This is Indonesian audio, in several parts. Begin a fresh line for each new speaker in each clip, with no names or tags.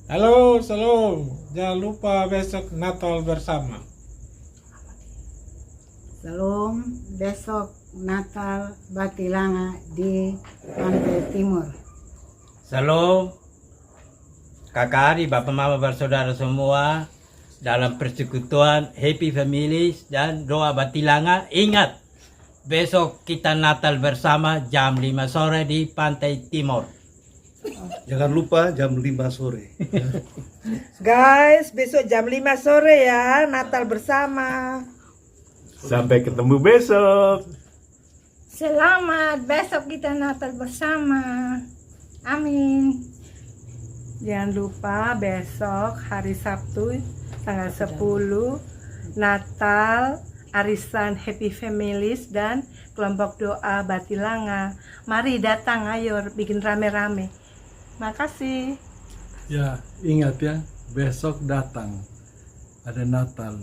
Halo, salam. Jangan lupa besok Natal bersama.
Salam, besok Natal Batilanga di Pantai Timur.
Salam, kakak adik, bapak mama bersaudara semua dalam persekutuan Happy Families dan doa Batilanga. Ingat, besok kita Natal bersama jam 5 sore di Pantai Timur.
Jangan lupa jam 5 sore.
Guys, besok jam 5 sore ya, Natal bersama.
Sampai ketemu besok.
Selamat, besok kita Natal bersama. Amin.
Jangan lupa besok hari Sabtu tanggal 10 Natal, arisan Happy Families dan kelompok doa Batilanga. Mari datang, ayo bikin rame-rame. Makasih.
Ya, ingat ya, besok datang. Ada Natal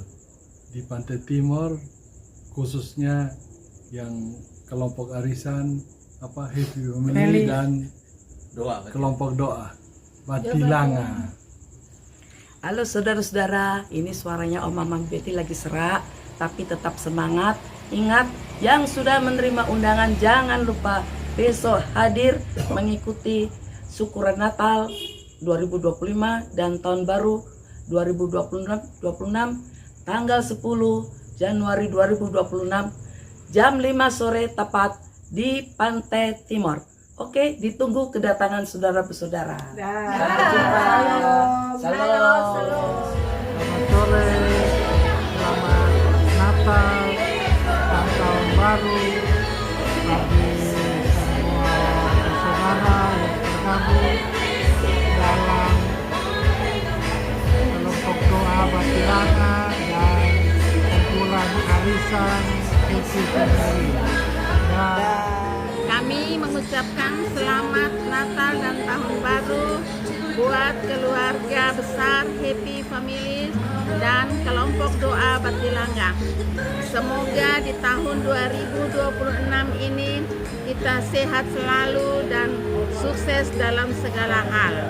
di Pantai Timur, khususnya yang kelompok arisan Happy Family dan kelompok doa Batilanga.
Halo saudara-saudara, ini suaranya Oma Mam Betty lagi serak, tapi tetap semangat. Ingat, yang sudah menerima undangan jangan lupa besok hadir mengikuti syukuran Natal 2025 dan tahun baru 2026 tanggal 10 Januari 2026 jam 5 sore tepat di Pantai Timur. Oke, ditunggu kedatangan saudara-saudara. Sampai jumpa. Salam.
Selamat sore, selamat Natal, dan tahun baru bagi semua saudara yang tergabung dalam kelompok doa Batilanga dan kumpulan arisan Happy Family.
Kami mengucapkan selamat Natal dan Tahun Baru buat keluarga besar Happy Families dan kelompok doa Batilanga. Semoga di tahun 2026 ini kita sehat selalu dan sukses dalam segala hal.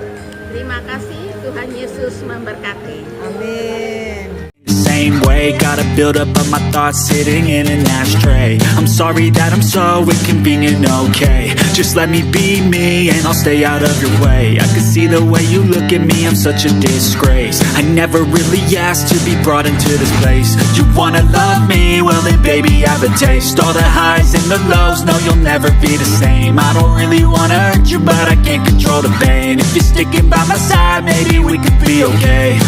Terima kasih, Tuhan Yesus memberkati.
Amin.
Same way, gotta build up of my thoughts sitting in an ashtray. I'm sorry that I'm so inconvenient, okay. Just let me be me and I'll stay out of your way. I can see the way you look at me, I'm such a disgrace. I never really asked to be brought into this place. You wanna love me? Well then baby I have a taste. All the highs and the lows, no you'll never be the same. I don't really wanna hurt you but I can't control the pain. If you're sticking by my side, maybe we could be okay.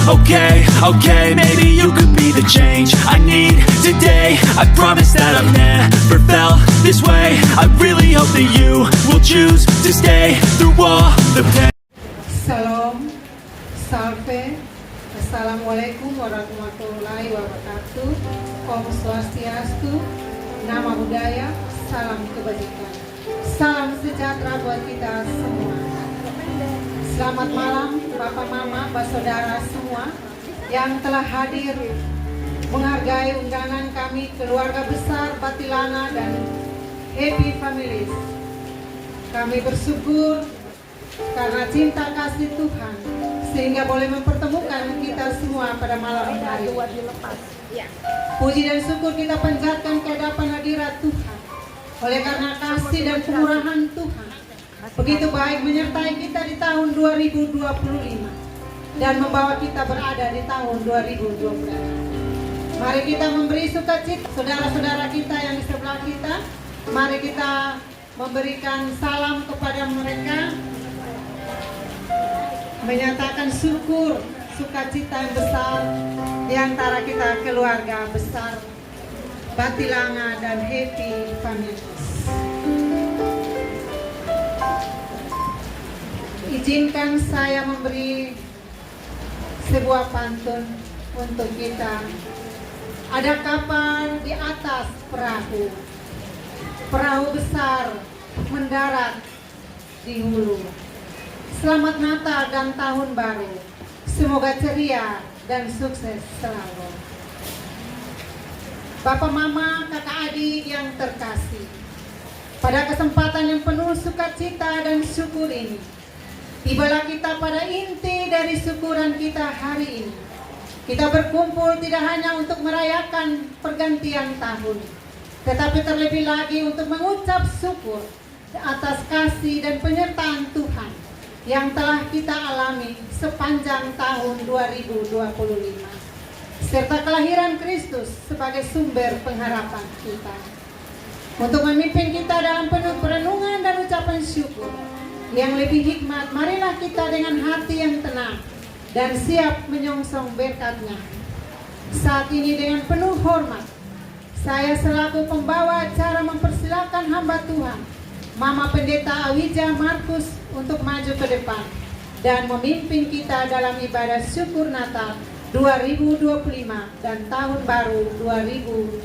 Okay, maybe you could be the change I need today. I promise that I've never felt this way. I really hope that you will choose to stay through all the pain.
Salam, salve, assalamualaikum warahmatullahi wabarakatuh. Om Swastiastu, nama budaya, salam kebajikan, salam sejahtera buat kita semua. Selamat malam Bapak Mama, Saudara semua yang telah hadir menghargai undangan kami keluarga besar Batilanga dan Happy Families. Kami bersyukur karena cinta kasih Tuhan sehingga boleh mempertemukan kita semua pada malam hari. Puji dan syukur kita panjatkan kehadapan hadirat Tuhan. Oleh karena kasih dan kemurahan Tuhan begitu baik menyertai kita di tahun 2025 dan membawa kita berada di tahun 2026. Mari kita memberi sukacita saudara-saudara kita yang di sebelah kita. Mari kita memberikan salam kepada mereka, menyatakan syukur, sukacita yang besar di antara kita keluarga besar Batilanga dan Happy Families. Izinkan saya memberi sebuah pantun untuk kita. Ada kapal di atas perahu, perahu besar mendarat di hulu. Selamat Natal dan Tahun Baru, semoga ceria dan sukses selalu. Bapak, Mama, kakak adik yang terkasih, pada kesempatan yang penuh sukacita dan syukur ini, Tibalah kita pada inti dari syukuran kita hari ini. Kita berkumpul tidak hanya untuk merayakan pergantian tahun, tetapi terlebih lagi untuk mengucap syukur atas kasih dan penyertaan Tuhan yang telah kita alami sepanjang tahun 2025, serta kelahiran Kristus sebagai sumber pengharapan kita. Untuk memimpin kita dalam penuh perenungan dan ucapan syukur yang lebih hikmat, marilah kita dengan hati yang tenang dan siap menyongsong berkat-Nya. Saat ini dengan penuh hormat, saya selaku pembawa acara mempersilakan hamba Tuhan, Mama Pendeta Awija Markus, untuk maju ke depan dan memimpin kita dalam ibadah syukur Natal 2025 dan Tahun Baru 2026.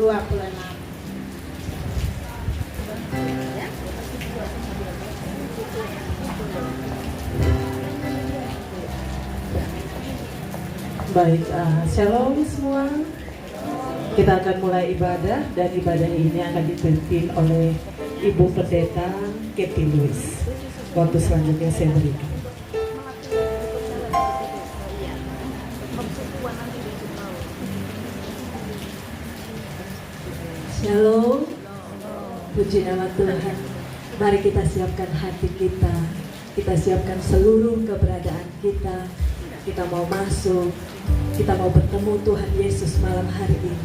Baik, shalom semua. Kita akan mulai ibadah, dan ibadah ini akan dipimpin oleh Ibu Pendeta Kathy Lewis. Waktu selanjutnya saya berikan. Shalom, puji nama Tuhan. Mari kita siapkan hati kita, kita siapkan seluruh keberadaan kita. Kita mau masuk, kita mau bertemu Tuhan Yesus malam hari ini.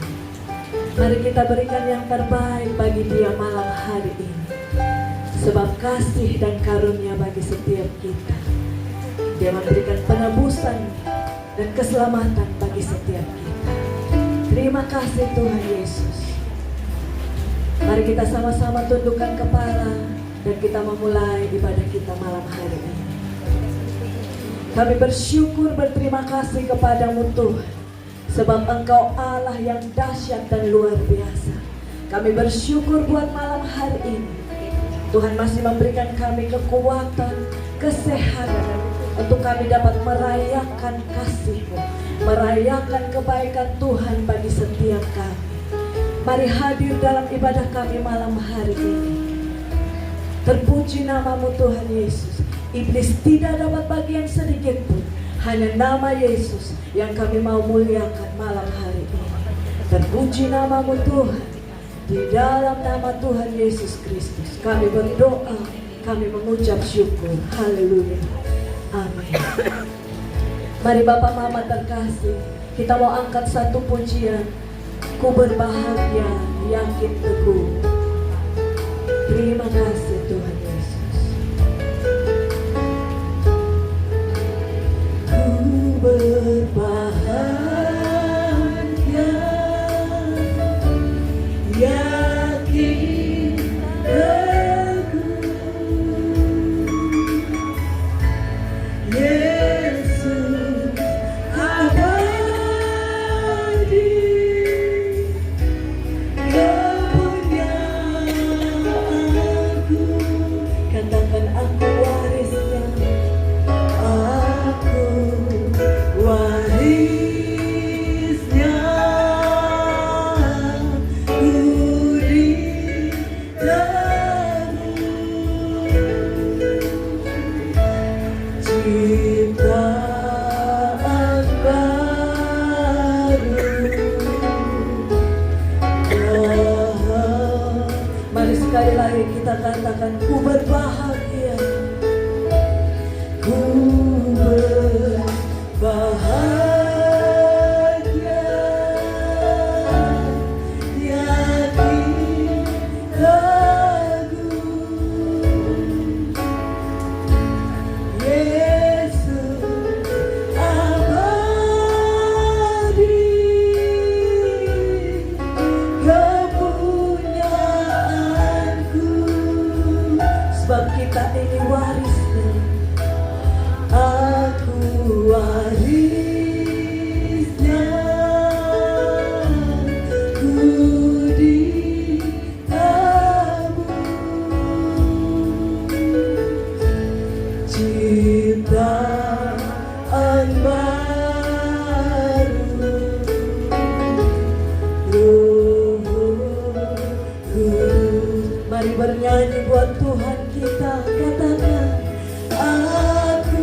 Mari kita berikan yang terbaik bagi Dia malam hari ini. Sebab kasih dan karunia bagi setiap kita. Dia memberikan penebusan dan keselamatan bagi setiap kita. Terima kasih Tuhan Yesus. Mari kita sama-sama tundukkan kepala dan kita memulai ibadah kita malam hari ini. Kami bersyukur, berterima kasih kepadamu Tuhan, sebab Engkau Allah yang dahsyat dan luar biasa. Kami bersyukur buat malam hari ini. Tuhan masih memberikan kami kekuatan, kesehatan, untuk kami dapat merayakan kasih-Mu, merayakan kebaikan Tuhan bagi setiap kami. Mari hadir dalam ibadah kami malam hari ini. Terpuji namamu Tuhan Yesus. Iblis tidak dapat bagian sedikit pun. Hanya nama Yesus yang kami mau muliakan malam hari ini. Terpuji namamu Tuhan. Di dalam nama Tuhan Yesus Kristus kami berdoa, kami mengucap syukur. Haleluya. Amin. Mari Bapak Mama terkasih, kita mau angkat satu pujian. Ku berbahagia, yakin teguh. Terima kasih Tuhan Yesus. Berbahagia, yakin teguh. Yesus abadi, kepunyaanku. Katakan aku warisnya, aku warisnya, ku ditebus ciptaan baru. Mari sekali lagi kita katakan, ku berbahagia, ku berbahagia, yakin teguh. Yesus abadi, kepunyaanku. Sebab kita ini warisnya, aku warisnya, ku ditebus ciptaan baru. Mari bernyanyi buat Tuhan kita, katakan aku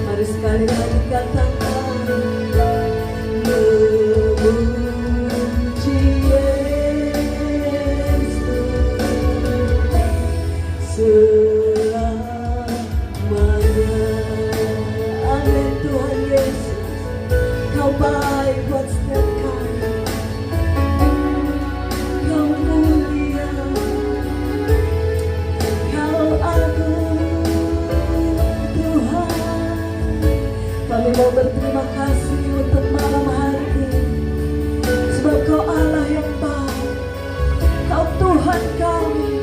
Mari sekali lagi katakan memuji Yesus selamanya. Amin Tuhan Yesus, Kau baik buat setiap kami, Kau mulia, Kau agung Tuhan. Kami mau berterima kasih untuk malam hari ini, sebab Kau Allah yang baik, Kau Tuhan kami.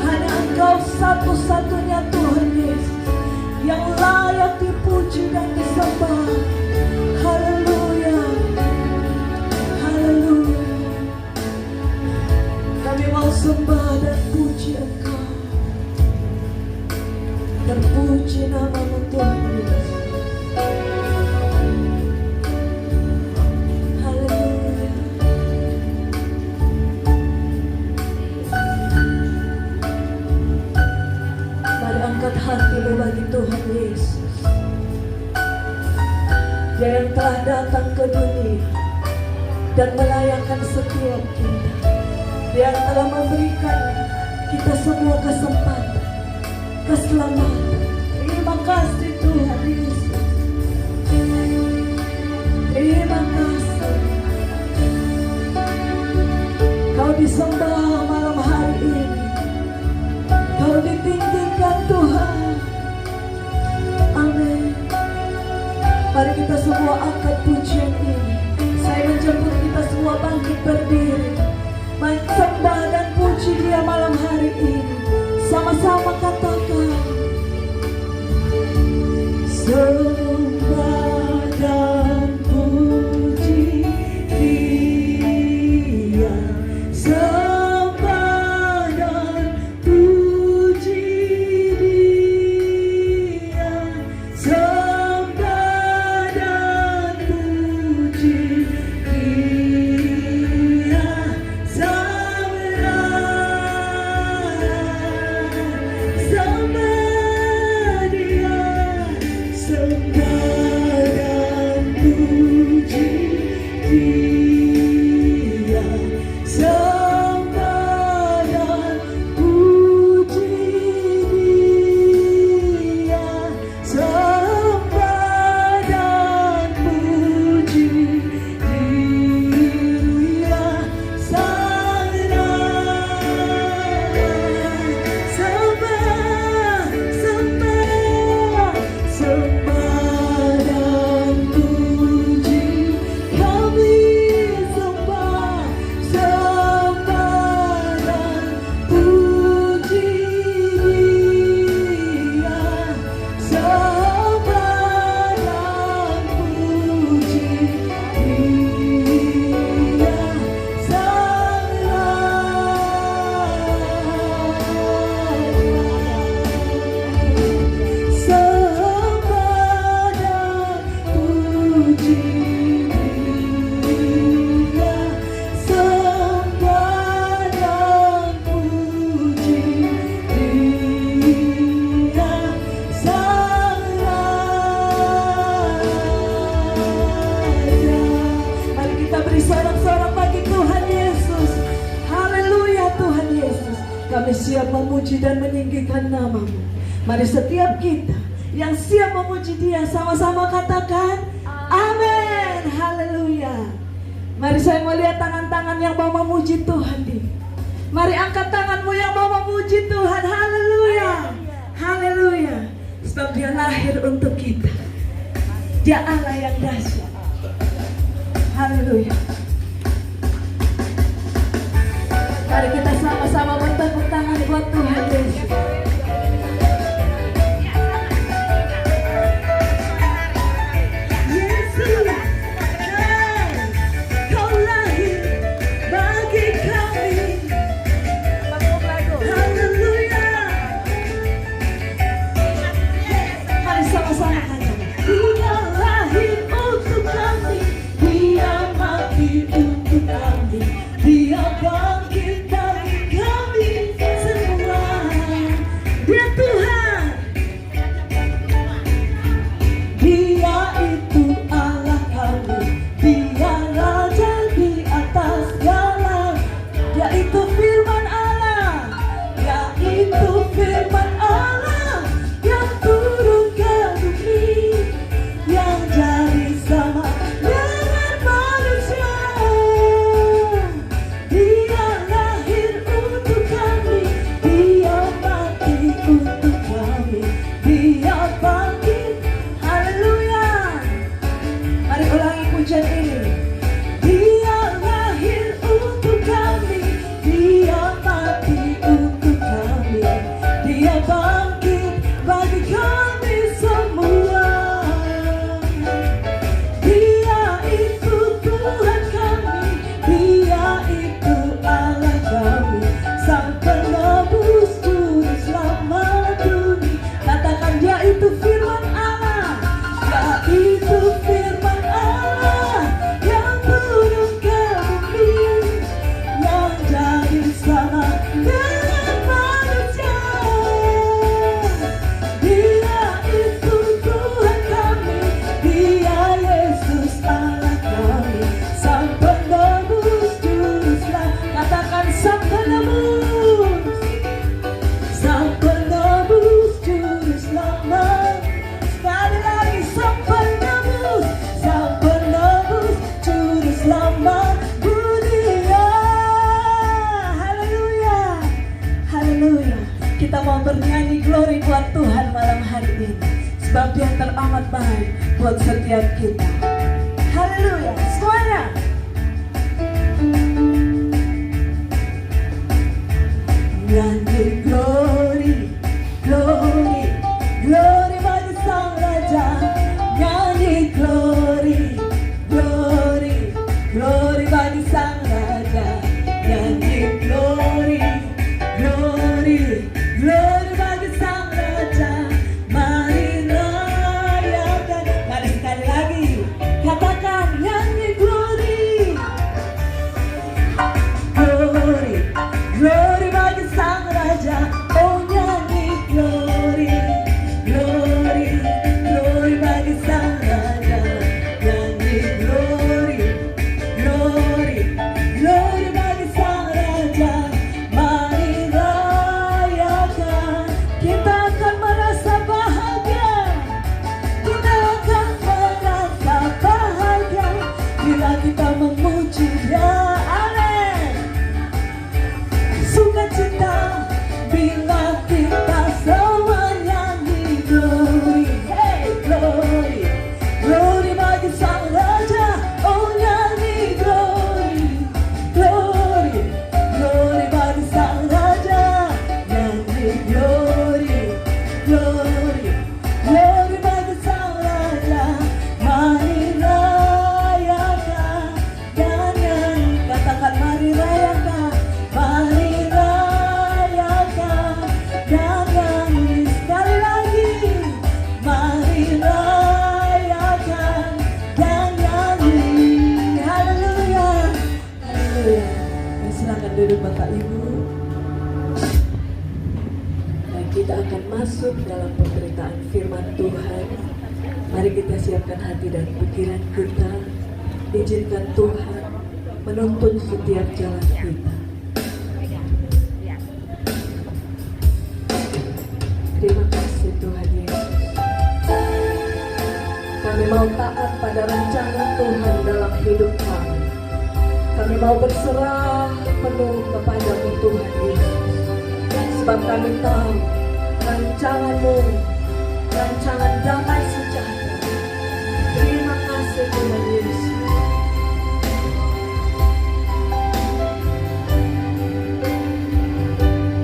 Hanya Engkau satu-satunya Tuhan Yesus yang layak dipuji dan disembah. Haleluya, haleluya. Kami mau sembah dan puji Engkau. Terpuji namamu Tuhan Yesus. Haleluya. Mari angkat hatimu bagi Tuhan Yesus, Dia yang telah datang ke dunia dan melayakkan setiap kita. Dia yang telah memberikan kita semua kesempatan, keselamatan. Terima kasih Tuhan Yesus. Terima kasih. Kau disembah malam hari ini, Kau ditinggikan Tuhan. Amin. Mari kita semua angkat pujian ini. Saya menjemput kita semua bangkit berdiri, sembah dan puji Dia malam hari ini. Sama-sama katakan, sembah dan puji Dia. Kami siap memuji dan meninggikan nama-Mu. Mari setiap kita yang siap memuji Dia sama-sama katakan amin. Haleluya. Mari saya melihat tangan-tangan yang mau memuji Tuhan ini. Mari angkat tanganmu yang mau memuji Tuhan. Haleluya. Haleluya. Sebab Dia lahir untuk kita. Dia Allah yang dahsyat. Haleluya. Mari kita sama-sama bertepuk tangan buat Tuhan Yesus. Kita mau bernyanyi glory buat Tuhan malam hari ini, sebab Dia teramat baik buat setiap kita. Haleluya, semuanya. Nyanyi glory, glory, glory bagi Sang Raja. Nyanyi glory, glory, glory bagi Sang Raja. Nyanyi glory, glory, glory bagi Sang Raja. Mari rayakan. Mari sekali lagi katakan nyanyi glory, glory, glory bagi Sang Raja. Oh nyanyi glory, glory, glory bagi Sang Raja. Nyanyi glory, glory, glory bagi Sang Raja. Mari rayakan. Kita akan merasa bahagia. Kita akan merasa bahagia bila kita memuji Dia. Amin. Sukacita bila kita semua nyanyi glory. Hey glory, glory bagi Sang Raja. Oh nyanyi glory, glory, glory bagi Sang Raja. Nyanyi glory, glory, glory bagi Sang Raja. Mari rayakan dan nyanyi. Katakan mari rayakan, mari rayakan dan nyanyi. Sekali lagi, mari rayakan dan nyanyi. Haleluya, haleluya. Silakan duduk Bapak Ibu. Dan kita akan masuk dalam pemberitaan firman Tuhan. Mari kita siapkan hati dan pikiran kita. Izinkan Tuhan menuntun setiap jalan kita. ada rencana Tuhan dalam hidup kami. Kami mau berserah penuh kepada-Mu Tuhan Yesus. Sebab kami tahu rancangan-Mu, rancangan damai sejahtera. Terima kasih Tuhan Yesus.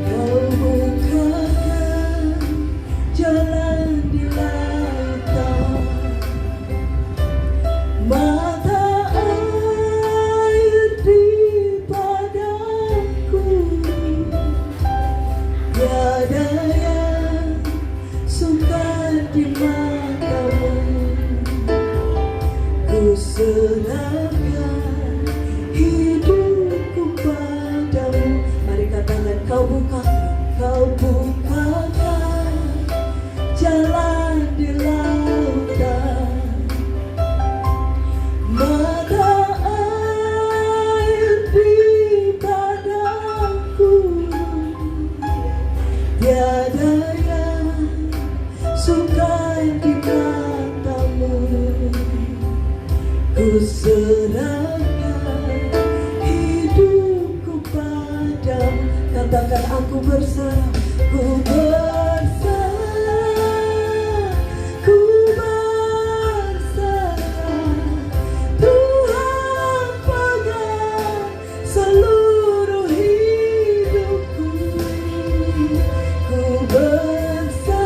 Kau bukakan jalan di lautan, mata air di padangku, tiada yang sukar di mata-Mu. Ku serahkan hidupku padamu. Mari katakan, kau bukakan jalan di lautan, mata air di padangku, tiada yang sukar di mata-Mu. Ku serahkan hidupku padamu. Katakan, aku berserah, ku berserah, ku berserah. Tuhan pegang seluruh hidupku. Ku berserah,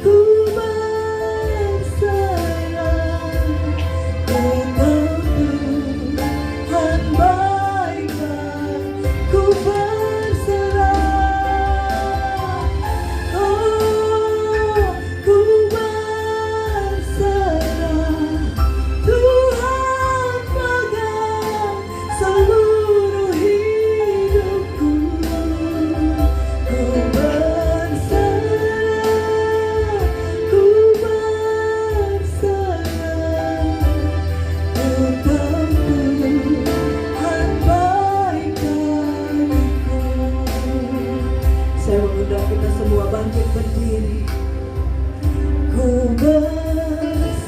ku berserah. Ku tahu Tuhan baik-baik. Ku berserah, oh, ku berserah. Tuhan pegang seluruh hidupku. Ku berserah, ku berserah. Ku tahu Tuhan baik bagiku. Saya mengundang kita semua bangkit berdiri. Ku berserah,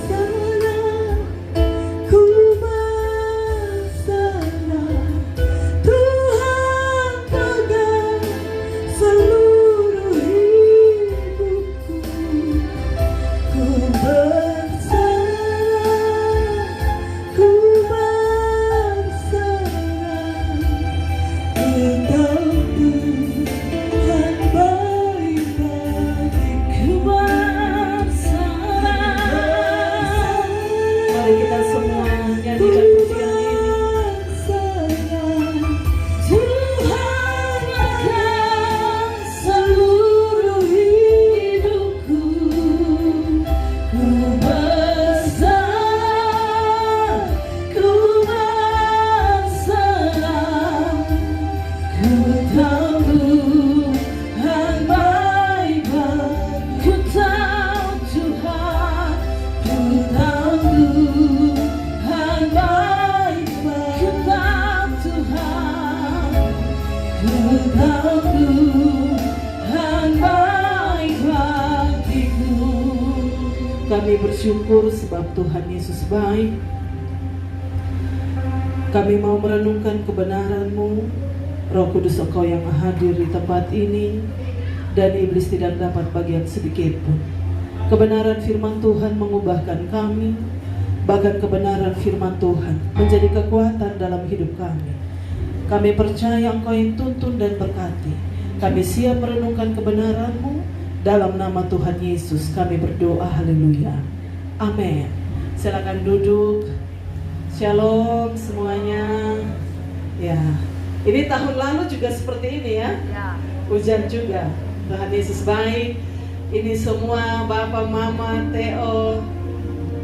ku berserah. Tuhan pegang seluruh hidupku. Ku berserah, ku berserah. Ku tahu Tuhan baik bagiku. Mari kita semua nyanyikan pujian ini. Tuhan akan seluruh hidupku. Ku berserah, ku berserah. Ku tahu Tuhan baik bagiku. Ku tahu Tuhan, ku tahu Tuhan baik bagiku. Ku tahu Tuhan, ku tahu Tuhan baik bagiku. Kami bersyukur sebab Tuhan Yesus baik. Kami mau merenungkan kebenaran-Mu. Roh Kudus, Engkau yang hadir di tempat ini, dan iblis tidak dapat bagian sedikit pun. Kebenaran firman Tuhan mengubahkan kami. Bahkan kebenaran firman Tuhan menjadi kekuatan dalam hidup kami. Kami percaya Engkau yang tuntun dan berkati. Kami siap merenungkan kebenaran-Mu. Dalam nama Tuhan Yesus kami berdoa, haleluya, amin. Silakan duduk. Shalom semuanya. Ya, ini tahun lalu juga seperti ini ya. Hujan juga. Tuhan Yesus baik. Ini semua Bapak, Mama, Theo.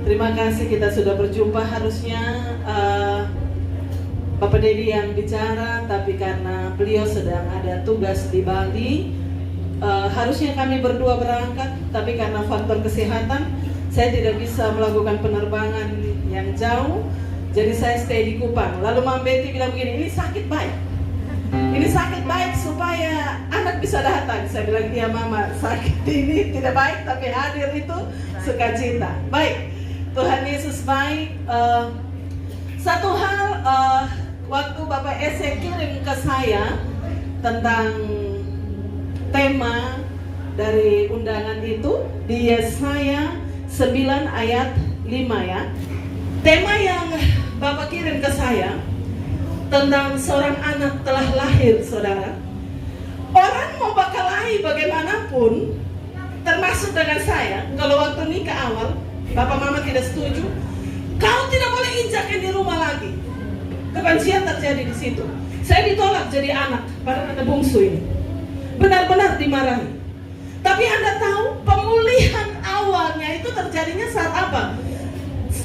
Terima kasih kita sudah berjumpa. Harusnya Bapak Dedi yang bicara, tapi karena beliau sedang ada tugas di Bali, harusnya kami berdua berangkat, tapi karena faktor kesehatan saya tidak bisa melakukan penerbangan yang jauh, jadi saya stay di Kupang. Lalu Mama Betty bilang begini, ini sakit baik, ini sakit baik supaya anak bisa datang. Saya bilang, iya Mama, sakit ini tidak baik, tapi hadir itu sukacita. Baik,
Tuhan Yesus baik. Satu hal, waktu Bapak Ese kirim ke saya tentang tema dari undangan itu di Yesaya 9 ayat 5 ya. Tema yang Bapak kirim ke saya tentang seorang anak telah lahir, saudara. Orang mau bakalahi bagaimanapun, termasuk dengan saya, kalau waktu nikah awal Bapak Mama tidak setuju, kau tidak boleh injakkan di rumah lagi. Kebencian terjadi di situ. Saya ditolak jadi anak, padahal ada bungsu ini. Benar-benar dimarahi. Tapi Anda tahu pemulihan awalnya itu terjadinya saat apa?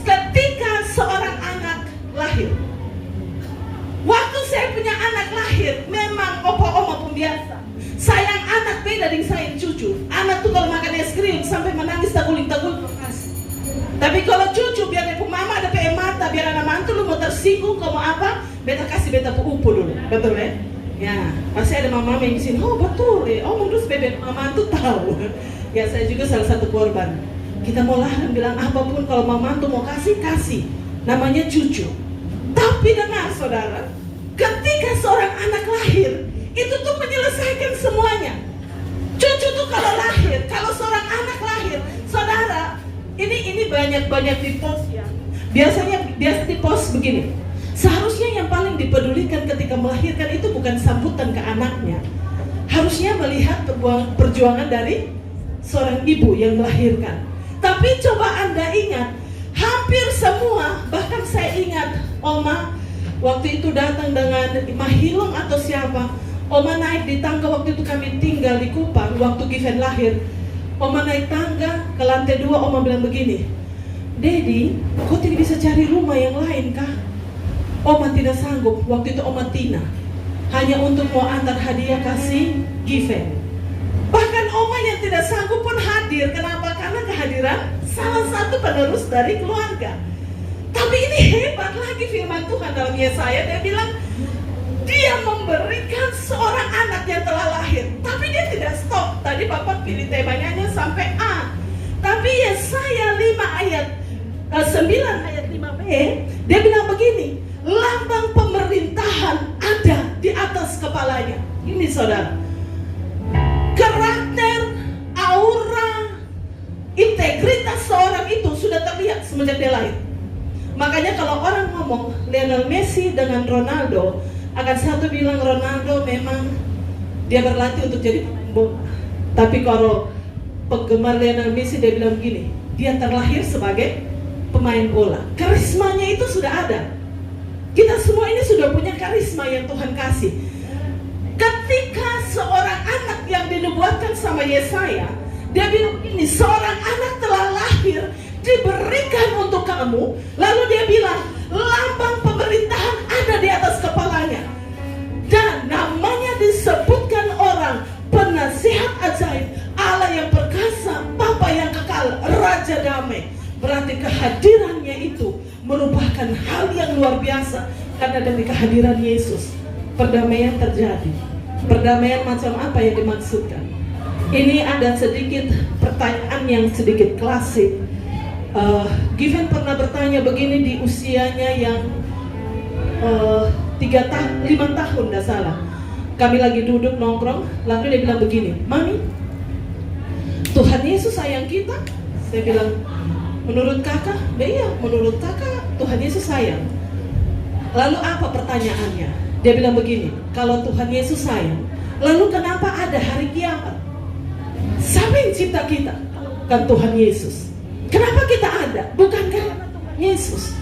Ketika seorang anak lahir. Waktu saya punya anak lahir, memang opa-oma pembiasa. Sayang anak beda dengan sayang cucu. Anak tuh kalau makan es krim sampai menangis taguling-taguling kasih. Tapi kalau cucu biar dia mama ada PM mata, biar anak mantu lu mau tersinggung, kau mau apa? Beta kasih beta upu dulu, betul ya? Ya, pasti ada mama yang di sini. Oh betul ya. Oh menurut bebek mama tuh tahu. Ya saya juga salah satu korban. Kita mau larang bilang apapun kalau mama tuh mau kasih. Namanya cucu. Tapi dengar saudara, ketika seorang anak lahir, itu tuh menyelesaikan semuanya. Cucu tuh kalau lahir, kalau seorang anak lahir, saudara, ini banyak di post ya. Biasa di post begini. Seharusnya yang paling dipedulikan ketika melahirkan itu bukan sambutan ke anaknya. Harusnya melihat perjuangan dari seorang ibu yang melahirkan. Tapi coba Anda ingat, hampir semua, bahkan saya ingat Oma waktu itu datang dengan Mahilong atau siapa. Oma naik di tangga waktu itu kami tinggal di Kupang waktu Given lahir. Oma naik tangga ke lantai 2, Oma bilang begini, Dedi, kau tidak bisa cari rumah yang lain kah? Oma tidak sanggup, waktu itu Oma Tina hanya untuk mau antar hadiah kasih Given. Bahkan Oma yang tidak sanggup pun hadir. Kenapa? Karena kehadiran salah satu penerus dari keluarga. Tapi ini hebat lagi firman Tuhan dalam Yesaya. Dia bilang dia memberikan seorang anak yang telah lahir. Tapi dia tidak stop. Tadi Bapak pilih temanya sampai A. Tapi Yesaya 5 ayat 9 ayat 5b, dia bilang begini, lambang pemerintahan ada di atas kepalanya. Ini saudara, karakter, aura, integritas seorang itu sudah terlihat semenjak dia lahir. Makanya kalau orang ngomong Lionel Messi dengan Ronaldo, akan satu bilang Ronaldo memang dia berlatih untuk jadi pemain bola. Tapi kalau penggemar Lionel Messi dia bilang begini, dia terlahir sebagai pemain bola. Karismanya itu sudah ada. Kita semua ini sudah punya karisma yang Tuhan kasih. Ketika seorang anak yang dinubuatkan sama Yesaya, dia bilang begini, seorang anak telah lahir, diberikan untuk kamu. Lalu dia bilang, lambang pemerintahan ada di atas kepalanya. Dan namanya disebutkan orang, penasihat ajaib, Allah yang perkasa, Bapa yang kekal, Raja damai. Berarti kehadirannya itu merupakan hal yang luar biasa. Karena demi kehadiran Yesus, perdamaian terjadi. Perdamaian macam apa yang dimaksudkan? Ini ada sedikit pertanyaan yang sedikit klasik. Given pernah bertanya begini di usianya yang 5 tahun, tidak salah. Kami lagi duduk nongkrong, lalu dia bilang begini, Mami, Tuhan Yesus sayang kita. Saya bilang, menurut kakak? Iya, menurut kakak Tuhan Yesus sayang. Lalu apa pertanyaannya? Dia bilang begini, kalau Tuhan Yesus sayang, lalu kenapa ada hari kiamat? Siapa yang cipta kita? Bukan Tuhan Yesus. Kenapa kita ada? Bukan karena Tuhan Yesus.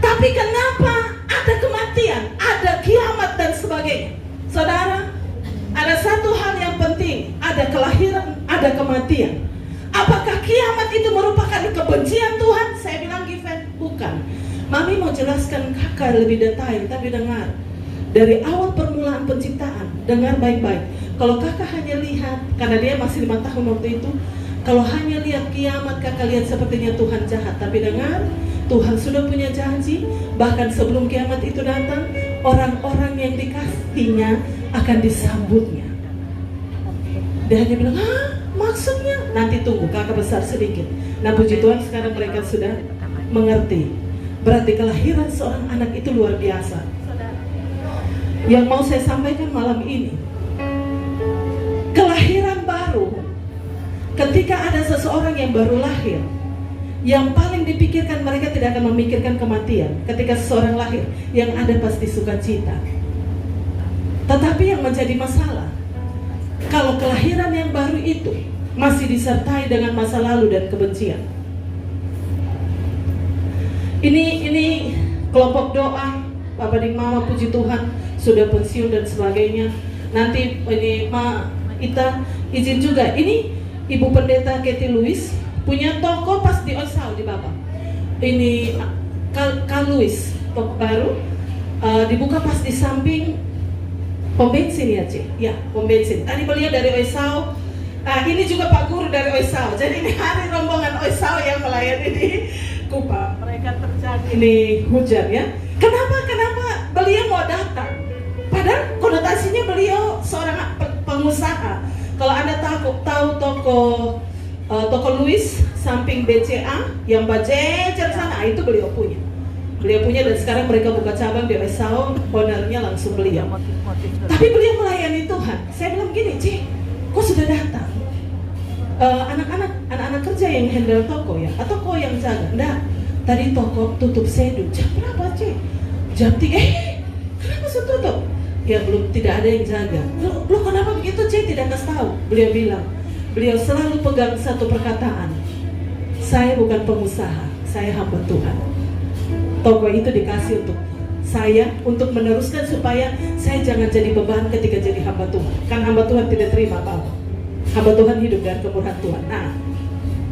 Tapi kenapa ada kematian, ada kiamat dan sebagainya? Saudara, ada satu hal yang penting, ada kelahiran, ada kematian. Apakah kiamat itu merupakan kebencian Tuhan? Saya bilang Given, bukan. Mami mau jelaskan kakak lebih detail, tapi dengar. Dari awal permulaan penciptaan, dengar baik-baik. Kalau kakak hanya lihat, karena dia masih 5 tahun waktu itu, kalau hanya lihat kiamat, kakak lihat sepertinya Tuhan jahat. Tapi dengar, Tuhan sudah punya janji, bahkan sebelum kiamat itu datang, orang-orang yang dikasihnya akan disambutnya. Dia hanya bilang, maksudnya? Nanti tunggu, kakak besar sedikit. Nah puji Tuhan sekarang mereka sudah
mengerti. Berarti kelahiran seorang anak itu luar biasa. Yang mau saya sampaikan malam ini, kelahiran baru, ketika ada seseorang yang baru lahir, yang paling dipikirkan, mereka tidak akan memikirkan kematian. Ketika seseorang lahir, yang ada pasti sukacita. Tetapi yang menjadi masalah, kalau kelahiran yang baru itu masih disertai dengan masa lalu dan kebencian. Ini kelompok doa, Bapak dan Mama puji Tuhan sudah pensiun dan sebagainya. Nanti ini Ma Ita izin juga. Ini Ibu Pendeta Kathy Lewis punya toko pas di Osau di Bapak. Ini Kak Lewis, toko baru, dibuka pas di samping pom bensin ya Cik? Ya, pom bensin. Tadi beliau dari Osau. Ini juga Pak Guru dari Osau. Jadi ini hari rombongan Osau yang melayani di Kupang. Mereka terjadi ini hujan ya. Kenapa beliau mau datang? Padahal konotasinya beliau seorang pengusaha. Kalau Anda tahu toko Louis samping BCA yang bajejer sana, itu beliau punya. Dan sekarang mereka buka cabang di Osau, ownernya langsung beliau. Tapi beliau melayani Tuhan. Saya bilang gini, Cik, kok sudah datang? Anak-anak kerja yang handle toko ya, atau kok yang jaga? Enggak, tadi toko tutup sedu. Jam berapa Cik? Jam 3. Kenapa sudah tutup? Ya belum, tidak ada yang jaga. Loh kenapa begitu Cik? Tidak kasih tahu. Beliau bilang, beliau selalu pegang satu perkataan, saya bukan pengusaha, saya hamba Tuhan. Toko itu dikasih untuk saya, untuk meneruskan supaya saya jangan jadi beban ketika jadi hamba Tuhan. Kan hamba Tuhan tidak terima apa-apa. Hamba Tuhan hidup dari kemurahan Tuhan. Nah,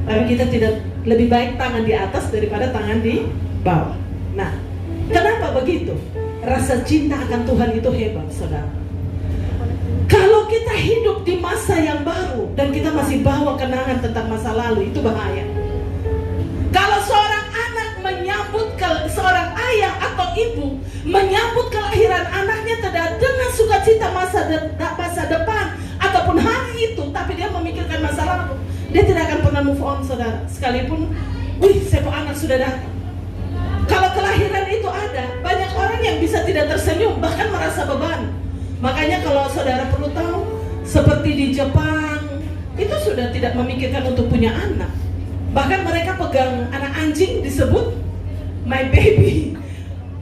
tapi kita tidak, lebih baik tangan di atas daripada tangan di bawah. Nah, kenapa begitu? Rasa cinta akan Tuhan itu hebat, saudara. Kalau kita hidup di masa yang baru dan kita masih bawa kenangan tentang masa lalu, itu bahaya. Kalau seorang anak menyambut, seorang ayah atau ibu menyambut kelahiran anaknya tidak dengan sukacita masa depan ataupun hari itu, tapi dia memikirkan masa lalu, dia tidak akan pernah move on, saudara. Sekalipun, siapa anak sudah datang. Kalau kelahiran itu ada, banyak orang yang bisa tidak tersenyum, bahkan merasa beban. Makanya kalau saudara perlu tahu, seperti di Jepang, itu sudah tidak memikirkan untuk punya anak. Bahkan mereka pegang anak anjing disebut my baby.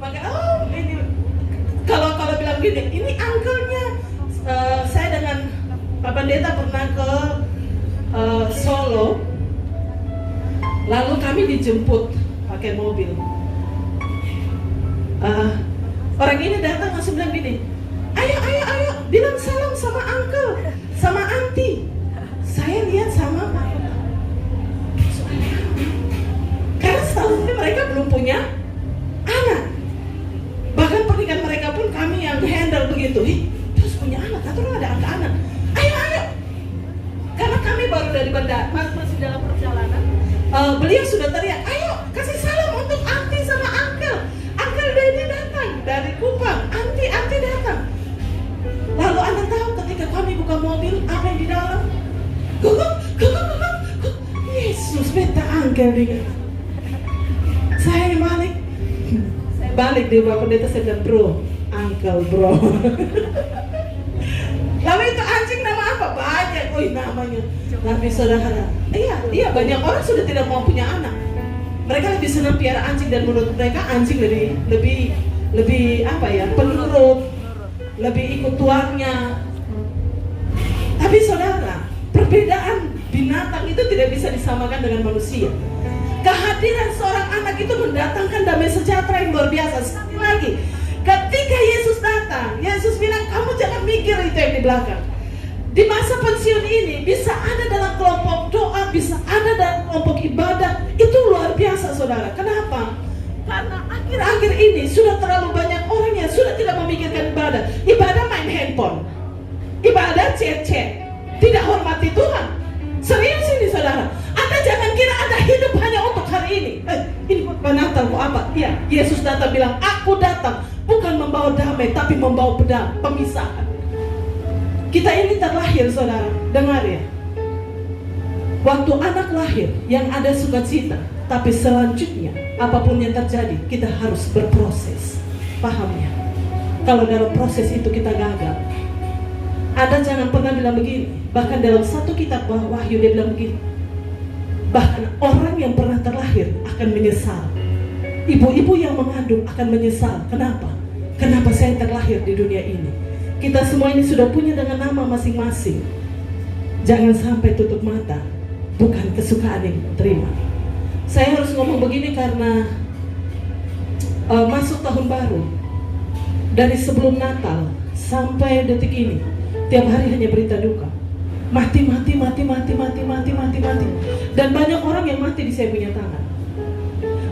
Maka ini kalau bilang gini, ini uncle-nya. Saya dengan Pak Pendeta pernah ke Solo, lalu kami dijemput pakai mobil. Orang ini datang langsung bilang gini, ayo, bilang salam sama uncle, sama auntie. Saya lihat sama karena setahunya mereka belum punya anak. Bahkan pernikahan mereka pun kami yang handle begitu. Terus punya anak atau ada anak-anak? Ayo. Karena kami baru dari bandara, masih dalam perjalanan. Beliau sudah teriak, ayo kasih salam untuk auntie sama uncle. Uncle Daddy datang dari Kupang, auntie datang. Lalu Anda tahu ketika kami buka mobil, apa yang di dalam? Guguk. Yesus, beta uncle dengan. Saya balik di Bapak Pendeta, saya bilang, bro, uncle bro. Lalu itu anjing nama apa? Banyak, namanya. Tapi saudara, iya banyak orang sudah tidak mau punya anak. Mereka lebih senang piara anjing, dan menurut mereka anjing lebih apa ya, penurut, lebih ikut tuannya. Tapi saudara, perbedaan binatang itu tidak bisa disamakan dengan manusia. Kehadiran seorang anak itu mendatangkan damai sejahtera yang luar biasa. Sekali lagi, ketika Yesus datang, Yesus bilang, kamu jangan mikir itu yang di belakang. Di masa pensiun ini, bisa ada dalam kelompok doa, bisa ada dalam kelompok ibadah. Itu luar biasa, saudara. Kenapa? Karena akhir-akhir ini sudah terlalu banyak orang yang sudah tidak memikirkan ibadah. Ibadah main handphone, ibadah chat-chat, tidak hormati Tuhan. Serius ini, saudara. Anda jangan kira Anda hidup hanya untuk hari ini. Ini Natal mau apa? Iya, Yesus datang bilang, aku datang bukan membawa damai, tapi membawa pemisahan. Kita ini terlahir, saudara. Dengar ya. Waktu anak lahir, yang ada sukacita. Tapi selanjutnya, apapun yang terjadi, kita harus berproses. Paham ya? Kalau dalam proses itu kita gagal, Anda jangan pernah bilang begini. Bahkan dalam satu kitab Wahyu dia bilang begini, bahkan orang yang pernah terlahir akan menyesal. Ibu-ibu yang mengandung akan menyesal. Kenapa? Kenapa saya terlahir di dunia ini? Kita semua ini sudah punya dengan nama masing-masing. Jangan sampai tutup mata. Bukan kesukaan yang terima. Saya harus ngomong begini karena masuk tahun baru. Dari sebelum Natal sampai detik ini, tiap hari hanya berita duka. Mati. Dan banyak orang yang mati di saya punya tangan.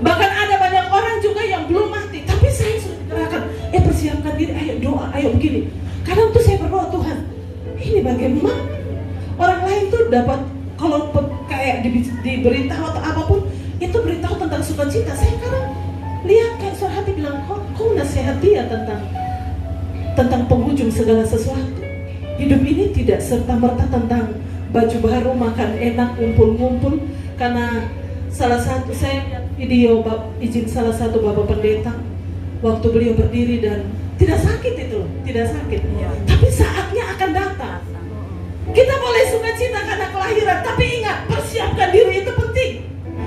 Bahkan ada banyak orang juga yang belum mati, tapi saya sudah gerakan, persiapkan diri, ayo doa, ayo begini. Kadang tuh saya berdoa, Tuhan, ini bagaimana? Orang lain tuh dapat, kalau kayak diberitahu atau apapun, itu beritahu tentang sukacita. Saya kadang lihat kayak suara hati bilang, kau nasihati ya tentang penghujung segala sesuatu. Hidup ini tidak serta-merta tentang baju baru, makan enak, ngumpul-ngumpul. Karena salah satu, saya lihat video izin salah satu bapak pendeta, waktu beliau berdiri dan tidak sakit itu, tidak sakit. Tapi saatnya akan datang. Kita boleh sukacita karena kelahiran, tapi ingat, persiapkan diri itu penting.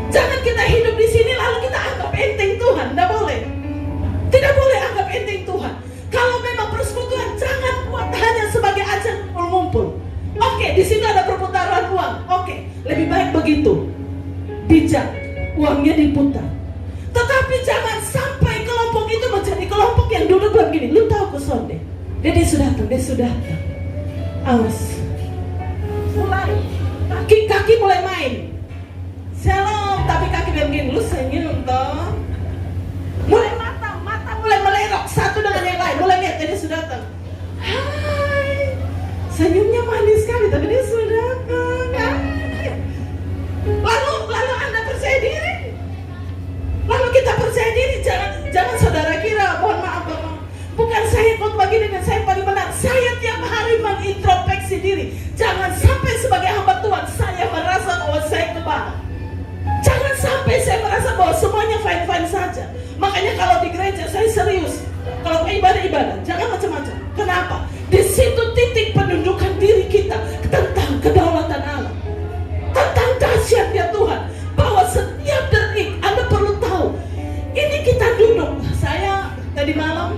Jangan kita hidup di sini lalu kita anggap enteng Tuhan, tidak boleh. Tidak boleh anggap enteng Tuhan. Kalau memang persekutuan, jangan buat hanya sebagai ajang ngumpul. Oke, di situ ada perputaran uang. Oke, lebih baik begitu. Bijak, uangnya diputar. Tetapi jangan sampai kelompok itu menjadi kelompok yang duduk begini. Lu tahu kesonde? Dia sudah datang. Awas. Mulai kaki mulai main. Shalom, tapi kaki begini. Lu senyum toh. Mulai mata mulai melerok satu dengan yang lain. Mulai lihat dia sudah datang. Hai. Senyumnya manis sekali, tapi dia sudah datang. Lalu Anda percaya diri. Lalu kita percaya diri. Jangan saudara kira, mohon maaf Bapak, bukan saya khotbah begini dan saya paling benar. Saya tiap hari mengintrospeksi diri. Jangan sampai sebagai hamba Tuhan saya merasa bahwa saya kebal. Jangan sampai saya merasa bahwa semuanya fine-fine saja. Makanya kalau di gereja saya serius. Kalau ibadah, jangan macam-macam. Kenapa? Di situ titik penundukan diri kita tentang kedaulatan Allah, tentang dahsyatnya Tuhan. Bahwa setiap detik Anda perlu tahu. Ini kita duduk. Saya tadi malam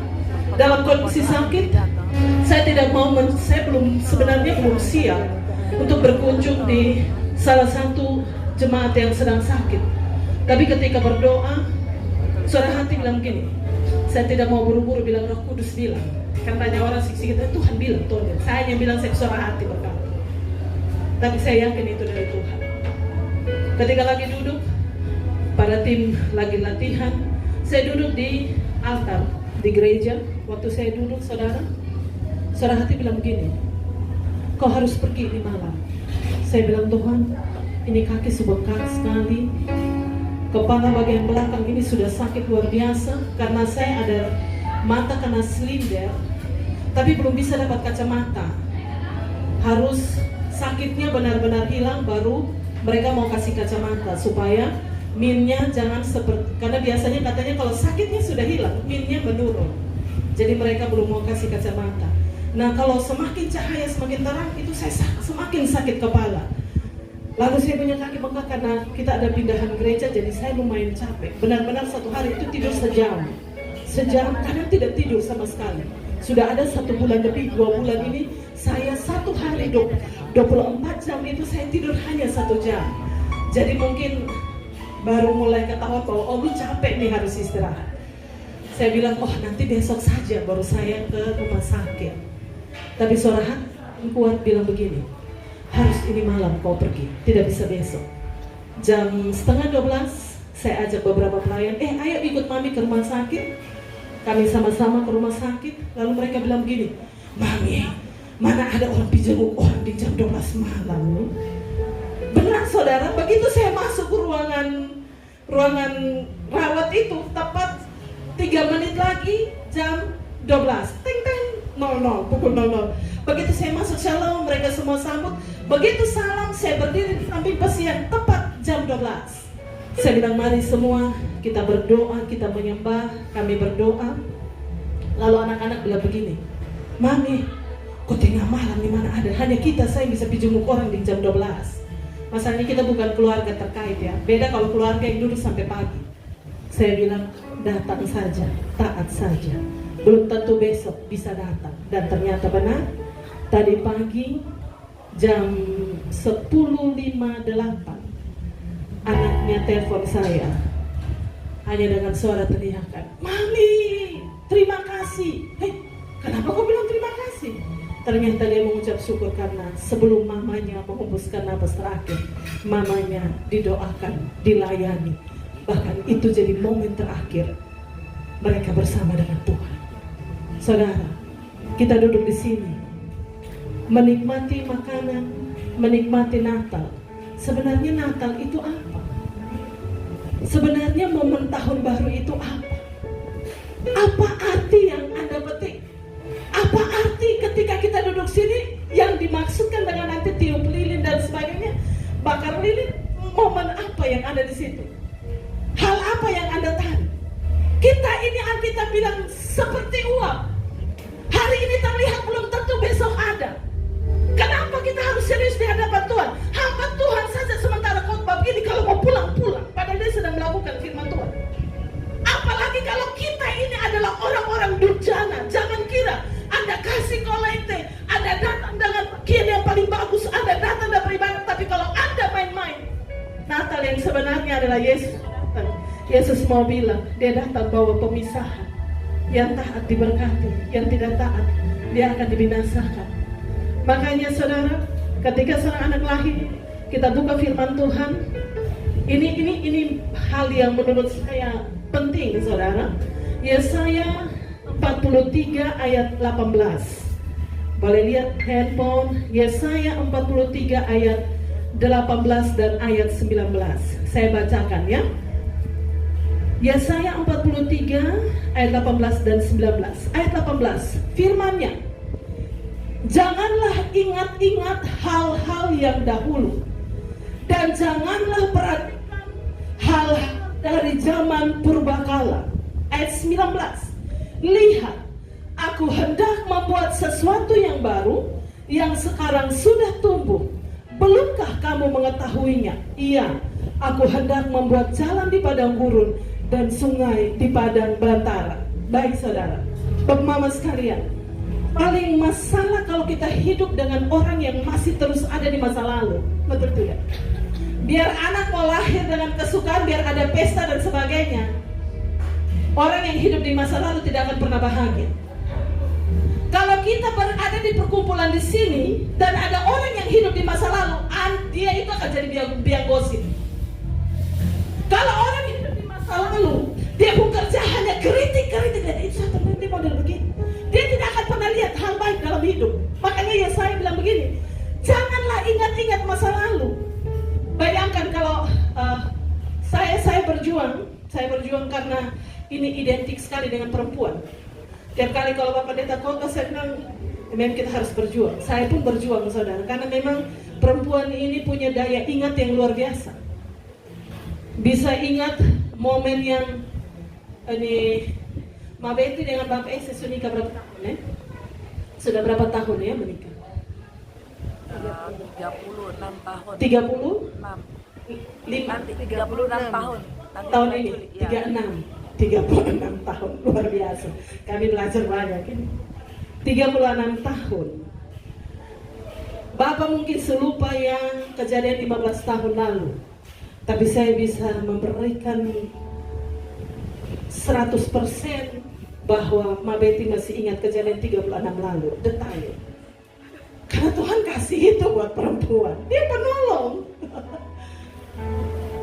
dalam kondisi sakit. Saya sebenarnya belum siap untuk berkunjung di salah satu jemaat yang sedang sakit. Tapi ketika berdoa, suara hati bilang gini, saya tidak mau buru-buru bilang Roh Kudus bilang. Kan banyak orang kita, Tuhan bilang, Tuhan. Saya hanya bilang suara hati berkata. Tapi saya yakin itu dari Tuhan. Ketika lagi duduk, pada tim lagi latihan, saya duduk di altar di gereja. Waktu saya duduk, suara hati bilang begini, kau harus pergi di malam. Saya bilang, Tuhan, ini kaki bengkak sekali, kepala bagian belakang ini sudah sakit luar biasa karena saya ada mata kena silinder, tapi belum bisa dapat kacamata. Harus sakitnya benar-benar hilang baru mereka mau kasih kacamata supaya minnya jangan seperti, karena biasanya katanya kalau sakitnya sudah hilang minnya menurun. Jadi mereka belum mau kasih kacamata. Nah kalau semakin cahaya semakin terang itu saya semakin sakit kepala. Lalu saya punya kaki bengkak karena kita ada pindahan gereja, jadi saya lumayan capek. Benar-benar satu hari itu tidur sejam, kadang tidak tidur sama sekali. Sudah ada 1 bulan lebih, 2 bulan ini saya satu hari 24 jam itu saya tidur hanya 1 jam. Jadi mungkin baru mulai ketahuan bahwa lu capek nih, harus istirahat. Saya bilang, nanti besok saja baru saya ke rumah sakit. Tapi suara hati kuat bilang begini, harus ini malam kau pergi, tidak bisa besok. Jam 11:30 saya ajak beberapa pelayan, ayo ikut mami ke rumah sakit. Kami sama-sama ke rumah sakit. Lalu mereka bilang begini, Mami, mana ada orang dijenguk orang di jam 12 malam. Benar saudara, begitu saya masuk ke ruangan rawat itu, tepat 3 menit lagi jam 12, ting-ting 00, pukul 00. Begitu saya masuk, shalom, mereka semua sambut. Begitu salam, saya berdiri di samping pasien, tepat jam 12. Saya bilang mari semua kita berdoa, kita menyembah, kami berdoa. Lalu anak-anak bilang begini, Mami, kok tengah malam di mana ada? Hanya kita saya bisa jenguk orang di jam 12. Masalahnya kita bukan keluarga terkait ya. Beda kalau keluarga yang duduk sampai pagi. Saya bilang datang saja, taat saja. Belum tentu besok bisa datang. Dan ternyata benar, tadi pagi jam 10.58 anaknya telepon saya hanya dengan suara teriakan, Mami, terima kasih. Kenapa kau bilang terima kasih? Ternyata dia mengucap syukur karena sebelum mamanya menghembuskan napas terakhir, mamanya didoakan, dilayani. Bahkan itu jadi momen terakhir mereka bersama dengan Tuhan. Saudara, kita duduk di sini menikmati makanan, menikmati Natal. Sebenarnya Natal itu apa? Sebenarnya momen tahun baru itu apa? Apa arti yang Anda petik? Apa arti ketika kita duduk sini yang dimaksudkan dengan nanti tiup lilin dan sebagainya, bakar lilin, momen apa yang ada di situ? Hal apa yang Anda tahu? Kita ini Alkitab bilang seperti uap. Hari ini terlihat, belum tentu besok ada. Kenapa kita harus serius di hadapan Tuhan? Hamba Tuhan saja sementara khotbah begini kalau mau pulang-pulang, padahal dia sedang melakukan firman Tuhan. Apalagi kalau kita ini adalah orang-orang durjana. Jangan kira Anda kasih kolekte, Anda datang dengan pakaian yang paling bagus, Anda datang dan beribadah, tapi kalau Anda main-main, Natal yang sebenarnya adalah Yesus datang. Yesus mau bilang, dia datang bawa pemisahan. Yang taat diberkati, yang tidak taat dia akan dibinasakan. Makanya saudara, ketika seorang anak lahir, kita buka firman Tuhan. Ini hal yang menurut saya penting, saudara. Yesaya 43 ayat 18. Boleh lihat handphone. Yesaya 43 ayat 18 dan ayat 19. Saya bacakan ya. Yesaya 43 ayat 18 dan 19. Ayat 18, firman-Nya, janganlah ingat-ingat hal-hal yang dahulu, dan janganlah perhatikan hal-hal dari zaman purbakala. Ayat 19, lihat, aku hendak membuat sesuatu yang baru, yang sekarang sudah tumbuh. Belumkah kamu mengetahuinya? Iya, aku hendak membuat jalan di padang gurun dan sungai di padang belantara. Baik saudara, Bapak Mama sekalian, paling masalah kalau kita hidup dengan orang yang masih terus ada di masa lalu. Betul tidak? Biar anak mau lahir dengan kesukaan, biar ada pesta dan sebagainya, orang yang hidup di masa lalu tidak akan pernah bahagia. Kalau kita berada di perkumpulan di sini dan ada orang yang hidup di masa lalu, dia itu akan jadi biang gosip. Kalau orang hidup di masa lalu, dia bekerja hanya kritik dan itu satu nanti model begini. Dia tidak akan pernah lihat hal baik dalam hidup. Makanya ya saya bilang begini, janganlah ingat-ingat masa lalu. Bayangkan kalau saya berjuang karena ini identik sekali dengan perempuan. Tiap kali kalau Bapak Pendeta khotbah, saya bilang memang kita harus berjuang. Saya pun berjuang saudara, karena memang perempuan ini punya daya ingat yang luar biasa. Bisa ingat momen yang ini Mbak Betty dengan Bapak Ese sudah nikah berapa tahun ya? Sudah berapa tahun ya menikah?
36 tahun.
36
tahun.
Tahun ini 36 tahun, luar biasa. Kami belajar banyak ini. 36 tahun. Bapak mungkin selupa yang kejadian 15 tahun lalu, tapi saya bisa memberikan 100% bahwa Mbak Betty masih ingat kejadian 36 lalu, detail. Karena Tuhan kasih itu buat perempuan, dia penolong.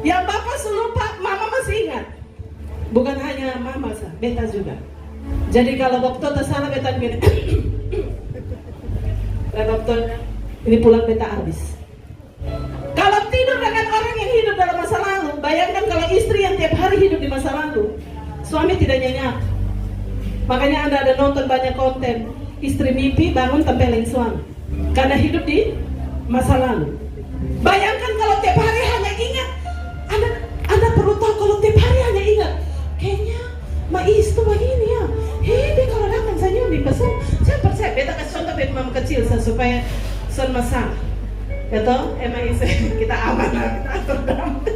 Yang Bapak selupa, Mama masih ingat. Bukan hanya Mama, Beta juga. Jadi kalau waktu salah Beta gini, dan waktu ini pulang Beta habis. Kalau tidur dengan orang yang hidup dalam masa lalu, bayangkan kalau istri yang tiap hari hidup di masa lalu, suami tidak nyenyak. Makanya Anda ada nonton banyak konten, istri mimpi bangun tempelin suami, karena hidup di masa lalu. Bayangkan kalau tiap hari hanya ingat, Anda perlu Yesus tuh begini ya. Dia kalau datang senyum di pasung, saya percaya. Beta kasih contoh beta mama kecil supaya son masalah. Ya toh, emang kita aman lah, kita atur damai.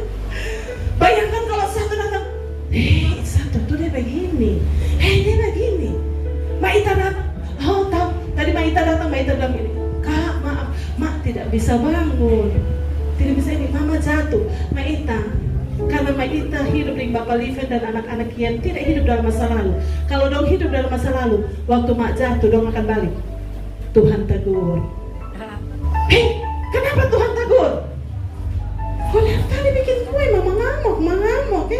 Bayangkan kalau satu datang, satu tuh dia begini, dia begini. Mak Ita datang, tahu. Tadi Mak Ita datang, Mak Ita bilang gini, Kak, maaf, Mak tidak bisa bangun, tidak bisa ini, Mama jatuh. Mak Ita, karena Mak Ita hidup dengan Bapak Liven dan anak-anak Kian tidak hidup dalam masa lalu. Kalau dong hidup dalam masa lalu, waktu Mak jatuh, dong akan balik. Tuhan tegur. Kenapa Tuhan tegur? Kau lihat tadi bikin kue, Mama ngamuk.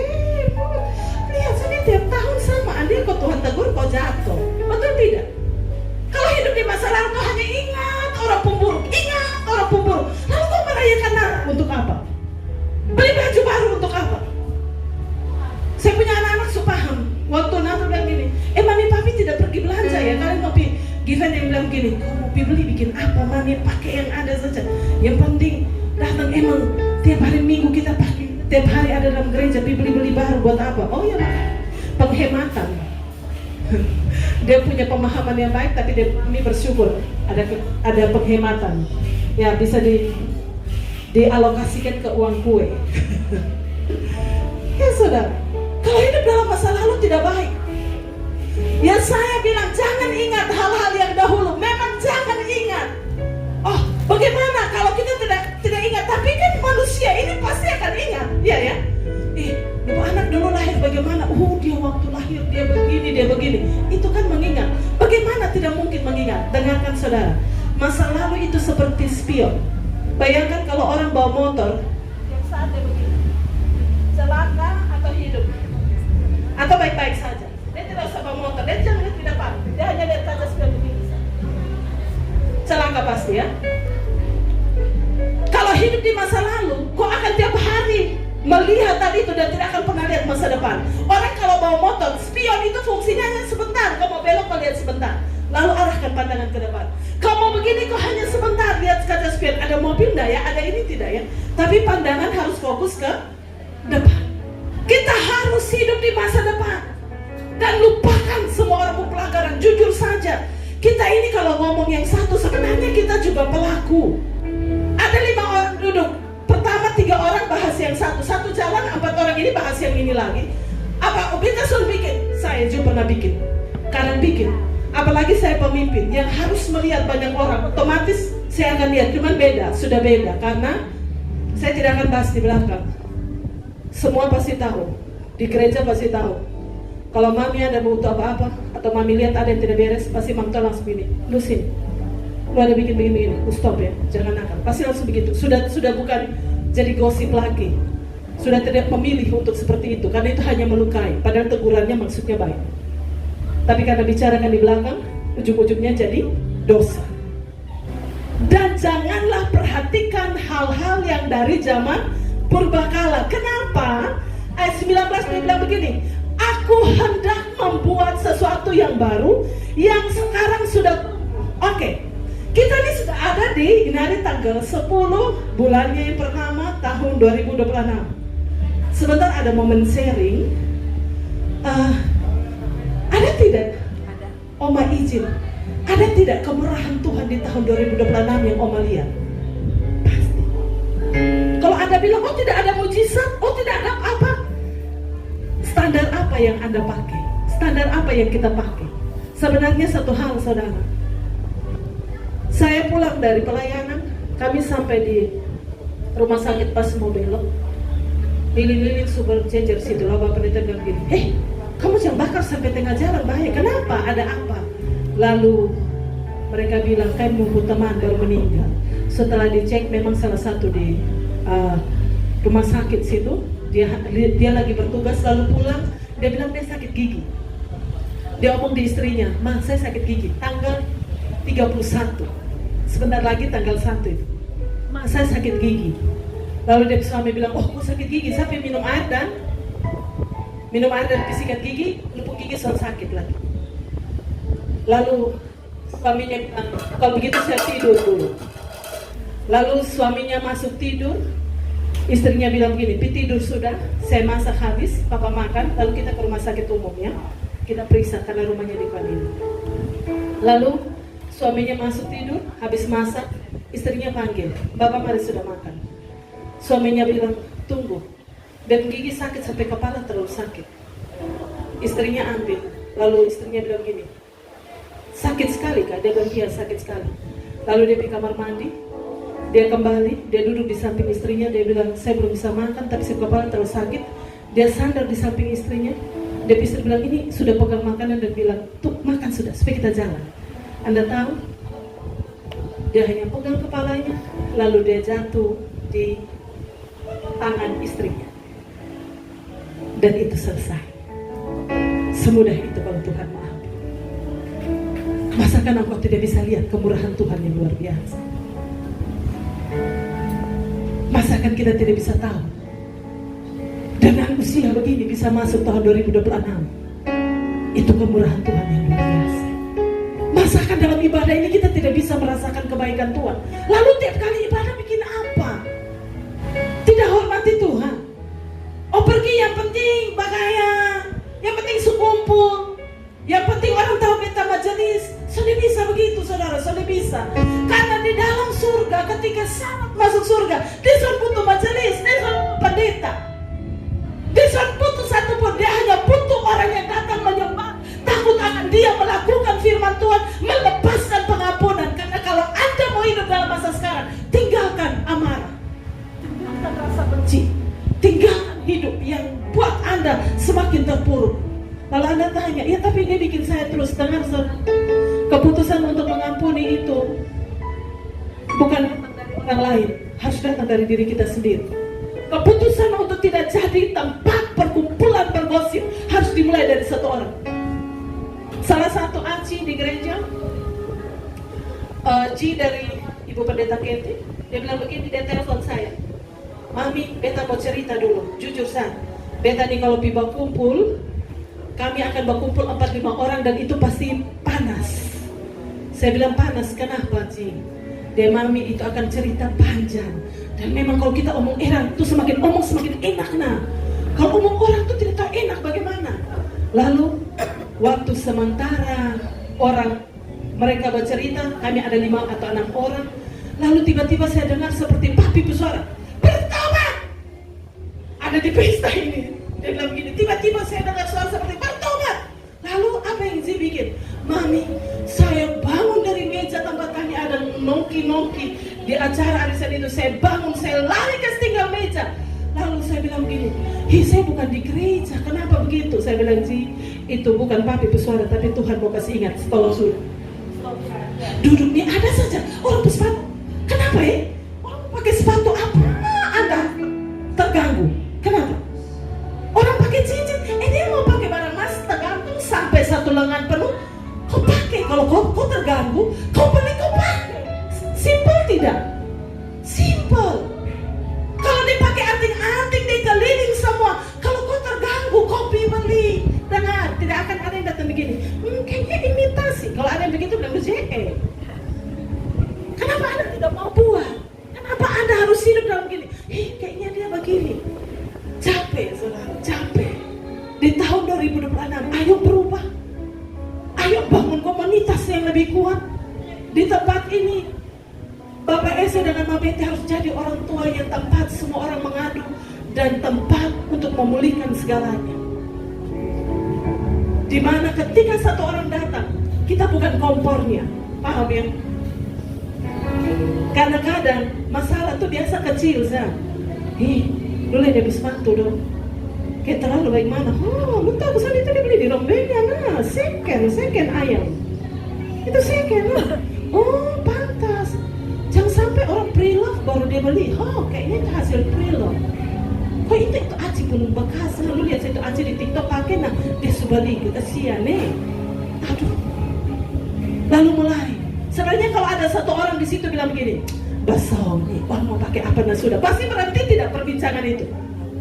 Lihat saja tiap tahun sama, dia kok Tuhan tegur, kau jatuh. Betul tidak? Kalau hidup di masa lalu kau hanya ingat orang pemburu. Lalu kau merayakan Natal untuk apa? Beli baju baru untuk apa? Saya punya anak-anak supaham. Waktu Natal bilang gini, Mami Papi tidak pergi belanja ya, kalian mau pergi. Given yang bilang gini, kau mau beli bikin apa? Mami pakai yang ada saja. Yang penting datang emang tiap hari Minggu kita pakai. Tiap hari ada dalam gereja, beli baru buat apa? Oh ya Pak, penghematan. Dia punya pemahaman yang baik, tapi kami bersyukur ada penghematan. Ya bisa dialokasikan ke uang kue. Ya saudara, kalau hidup dalam masa lalu tidak baik. Ya saya bilang jangan ingat hal-hal yang dahulu. Memang jangan ingat. Oh, bagaimana kalau kita tidak ingat? Tapi kan manusia ini pasti akan ingat, ya. Ibu anak dulu lahir bagaimana? Dia waktu lahir dia begini. Itu kan mengingat. Bagaimana tidak mungkin mengingat? Dengarkan saudara. Masa lalu itu seperti spion. Bayangkan kalau orang bawa motor yang saat dia begini, celaka atau hidup, atau baik-baik saja. Dia tidak usah bawa motor. Dia jangan lihat di depan. Dia hanya lihat saja spion begini. Celaka pasti ya. Kalau hidup di masa lalu, kau akan tiap hari melihat tadi itu dan tidak akan pernah lihat masa depan. Orang kalau bawa motor, spion itu fungsinya hanya sebentar. Kau mau belok, kau lihat sebentar. Lalu arahkan pandangan ke depan. Kau mau begini, kau hanya sebentar lihat kaca spion. Ada mobil enggak ya? Ada ini tidak ya? Tapi pandangan harus fokus ke depan. Kita harus hidup di masa depan dan lupakan semua orang pelanggaran. Jujur saja, kita ini kalau ngomong yang satu, sebenarnya kita juga pelaku. Ada 5 orang duduk. Pertama 3 orang bahas yang satu jalan, 4 orang ini bahas yang ini lagi. Apa? Kita suruh bikin. Saya juga pernah bikin. Karena bikin. Apalagi saya pemimpin yang harus melihat banyak orang. Otomatis saya akan lihat. Cuman beda. Sudah beda. Karena saya tidak akan bahas di belakang. Semua pasti tahu. Di gereja pasti tahu. Kalau mami ada butuh apa-apa, atau mami lihat ada yang tidak beres, pasti mam tolong langsung begini. Lu sini. Lu ada bikin begini. Lu stop ya. Jangan nakal. Pasti langsung begitu. Sudah bukan jadi gosip lagi. Sudah tidak memilih untuk seperti itu. Karena itu hanya melukai. Padahal tegurannya maksudnya baik. Tapi karena bicarakan di belakang, ujung-ujungnya jadi dosa. Dan janganlah perhatikan hal-hal yang dari zaman purbakala. Kenapa? Ayat 19 dia bilang begini, aku hendak membuat sesuatu yang baru, yang sekarang sudah. Oke. Kita ini sudah ada di hari tanggal 10 bulannya yang pertama tahun 2026. Sebentar ada momen sharing. Ada tidak? Ada. Oma izin. Ada tidak kemurahan Tuhan di tahun 2026 yang Oma lihat? Pasti. Kalau Anda bilang, oh tidak ada mujizat, oh tidak ada apa. Standar apa yang Anda pakai? Standar apa yang kita pakai? Sebenarnya satu hal saudara. Saya pulang dari pelayanan, kami sampai di rumah sakit pas mau belok. Lilin-lilin super changer situ, lalu Bapak Pendeta bilang gini, kamu jangan bakar sampai tengah jalan, bahaya. Kenapa? Ada apa? Lalu mereka bilang, kami nunggu teman baru meninggal. Setelah dicek, memang salah satu di rumah sakit situ, dia lagi bertugas, lalu pulang, dia bilang dia sakit gigi. Dia omong di istrinya, Ma, saya sakit gigi, tanggal 31. Sebentar lagi tanggal 1 itu. Ma, saya sakit gigi. Lalu dia suami bilang, oh kok sakit gigi? Sampai minum air dan sikat gigi, lupuk gigi selalu sakit lagi. Lalu suaminya bilang, kalau begitu saya tidur dulu. Lalu suaminya masuk tidur, istrinya bilang begini, Pi tidur sudah, saya masak habis, papa makan, lalu kita ke rumah sakit umumnya. kita periksa karena rumahnya di Palembang. Lalu suaminya masuk tidur, habis masak, istrinya panggil, Bapak mari sudah makan. Suaminya bilang, tunggu, dan gigi sakit sampai kepala terlalu sakit. Istrinya ambil, lalu istrinya bilang gini, sakit sekali kak? Dia bilang iya sakit sekali. Lalu dia pergi kamar mandi, dia kembali, dia duduk di samping istrinya, dia bilang saya belum bisa makan tapi kepala terlalu sakit. Dia sandar di samping istrinya, dia istri bilang ini sudah pegang makanan dan bilang tuh makan sudah supaya kita jalan. Anda tahu, dia hanya pegang kepalanya, lalu dia jatuh di tangan istrinya. Dan itu selesai. Semudah itu kalau Tuhan maafkan. Masakan engkau tidak bisa lihat kemurahan Tuhan yang luar biasa? Masakan kita tidak bisa tahu dengan usia begini bisa masuk tahun 2026? Itu kemurahan Tuhan yang luar biasa. Masakan dalam ibadah ini kita tidak bisa merasakan kebaikan Tuhan. Lalu tiap kali ibadah bikin apa? Tidak hormati Tuhan. Oh pergi yang penting bagaya, yang penting sekumpul, yang penting orang tahu beta majelis. Sudah bisa begitu saudara, sudah bisa. Karena di dalam surga ketika syarat masuk surga, dia sudah butuh majelis, dia sudah pendeta, dia sudah butuh satu pun, dia hanya butuh orang yang datang menyembah, takut akan dia melakukan firman Tuhan, melepaskan pengampunan. Karena kalau Anda mau hidup dalam masa sekarang, tinggalkan amarah, tinggalkan rasa benci, tinggalkan hidup yang buat Anda semakin terpuruk. Lalu Anda tanya, ya tapi dia bikin saya terus dengar. Keputusan untuk mengampuni itu bukan datang dari orang lain, harus datang dari diri kita sendiri. Keputusan untuk tidak jadi tempat perkumpulan bergosip harus dimulai dari satu orang. Salah satu aci di gereja, Ci dari Ibu Pendeta Keti, dia bilang begini, dia telepon saya, Mami, beta mau cerita dulu, jujur saya, beta nih kalau piba kumpul, kami akan berkumpul 4-5 orang dan itu pasti panas. Saya bilang panas, kenapa Ci? Dia Mami itu akan cerita panjang. Dan memang kalau kita omong orang itu semakin omong semakin enak nah. Kalau omong orang itu tidak tahu enak bagaimana. Lalu waktu sementara orang mereka bercerita, kami ada 5 atau 6 orang. Lalu tiba-tiba saya dengar seperti papi bersuara, bertobat! Ada di pesta ini. Dia bilang begini, tiba-tiba saya dengar suara seperti bertobat. Lalu apa yang Zi bikin? Mami, saya bangun dari meja tempat kami ada nongki-nongki di acara arisan itu. Saya bangun, saya lari ke tinggal meja. Lalu saya bilang begini, saya bukan di gereja, kenapa begitu? Saya bilang, Zi, itu bukan papi bersuara, tapi Tuhan mau kasih ingat, stop sudah. Duduk nih, ada saja orang bersepatu. Kenapa ya? Orang pakai sepatu apa? Anda terganggu. Kenapa? Orang pakai cincin, dia mau pakai barang mas tergantung sampai satu lengan penuh. Kau pakai, kalau kau terganggu, kau beli, kau pakai. Simple tidak? Simple. Kalau dia pakai anting-anting, dia keliling semua. Kalau kau terganggu, kau beli. Dengar, tidak akan ada yang datang begini. Kayaknya imitasi. Kalau ada yang begitu, bilang BJE. Kenapa Anda tidak mau buat? Kenapa Anda harus hidup dalam begini? Kayaknya dia begini. Capek, saudara, capek. Di tahun 2026, ayo berubah. Ayo bangun komunitas yang lebih kuat. Di tempat ini, Bapak Ese dan Mama Betty harus jadi orang tua yang tempat semua orang mengadu dan tempat untuk memulihkan segalanya. Dimana ketika satu orang datang, kita bukan kompornya, paham ya? Kadang-kadang masalah tuh biasa kecil, Zah. Lu lihat habis sepatu dong. Kayak terlalu bagaimana? Lu tahu kesan itu dia beli di Rombengnya, nah, second ayam. Itu second lah. Oh, pantas. Jangan sampai orang pre-love baru dia beli. Kayaknya itu hasil pre-love. Kok itu aci belum bekas. Lu lihat itu aci di TikTok pakai, nah dia sudah beli, kasihan nih. Aduh. Lalu mulai. Sebenarnya kalau ada satu orang di situ bilang begini, basong nih, orang mau pakai apa, nah sudah. Pasti berhenti tidak perbincangan itu?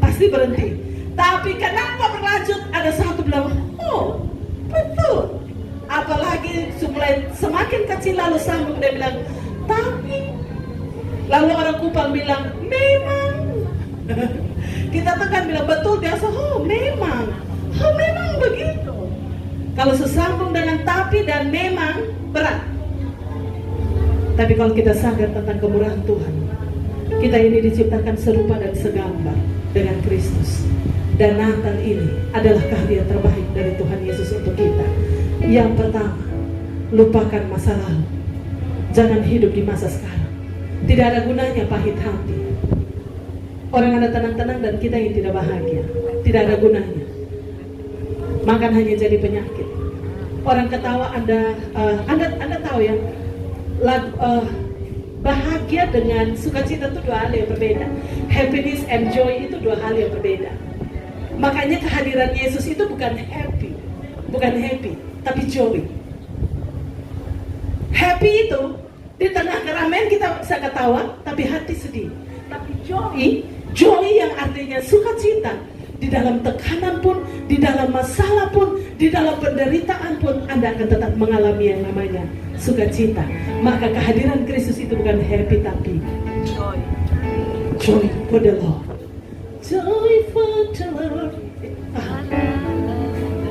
Pasti berhenti. Tapi kenapa berlanjut? Ada satu bilang, betul. Apalagi semakin kecil lalu sambung dia bilang, tapi. Lalu orang Kupang bilang, memang. Kita tekan bilang betul biasa, memang. Memang begitu. Kalau sesambung dengan tapi dan memang berat. Tapi kalau kita sadar tentang kemurahan Tuhan, kita ini diciptakan serupa dan segambar dengan Kristus. Dan Natal ini adalah hadiah terbaik dari Tuhan Yesus untuk kita. Yang pertama, lupakan masa lalu. Jangan hidup di masa sekarang. Tidak ada gunanya pahit hati. Orang ada tenang-tenang dan kita yang tidak bahagia. Tidak ada gunanya. Makan hanya jadi penyakit. Orang ketawa, Anda tahu ya, bahagia dengan sukacita itu dua hal yang berbeda. Happiness and joy itu dua hal yang berbeda. Makanya kehadiran Yesus itu bukan happy, tapi joy. Happy itu di tengah keramaian kita bisa ketawa, tapi hati sedih. Tapi joy yang artinya sukacita. Di dalam tekanan pun, di dalam masalah pun, di dalam penderitaan pun, Anda akan tetap mengalami yang namanya sukacita. Maka kehadiran Kristus itu bukan happy, tapi joy. Joy for the Lord. Joy for the Lord.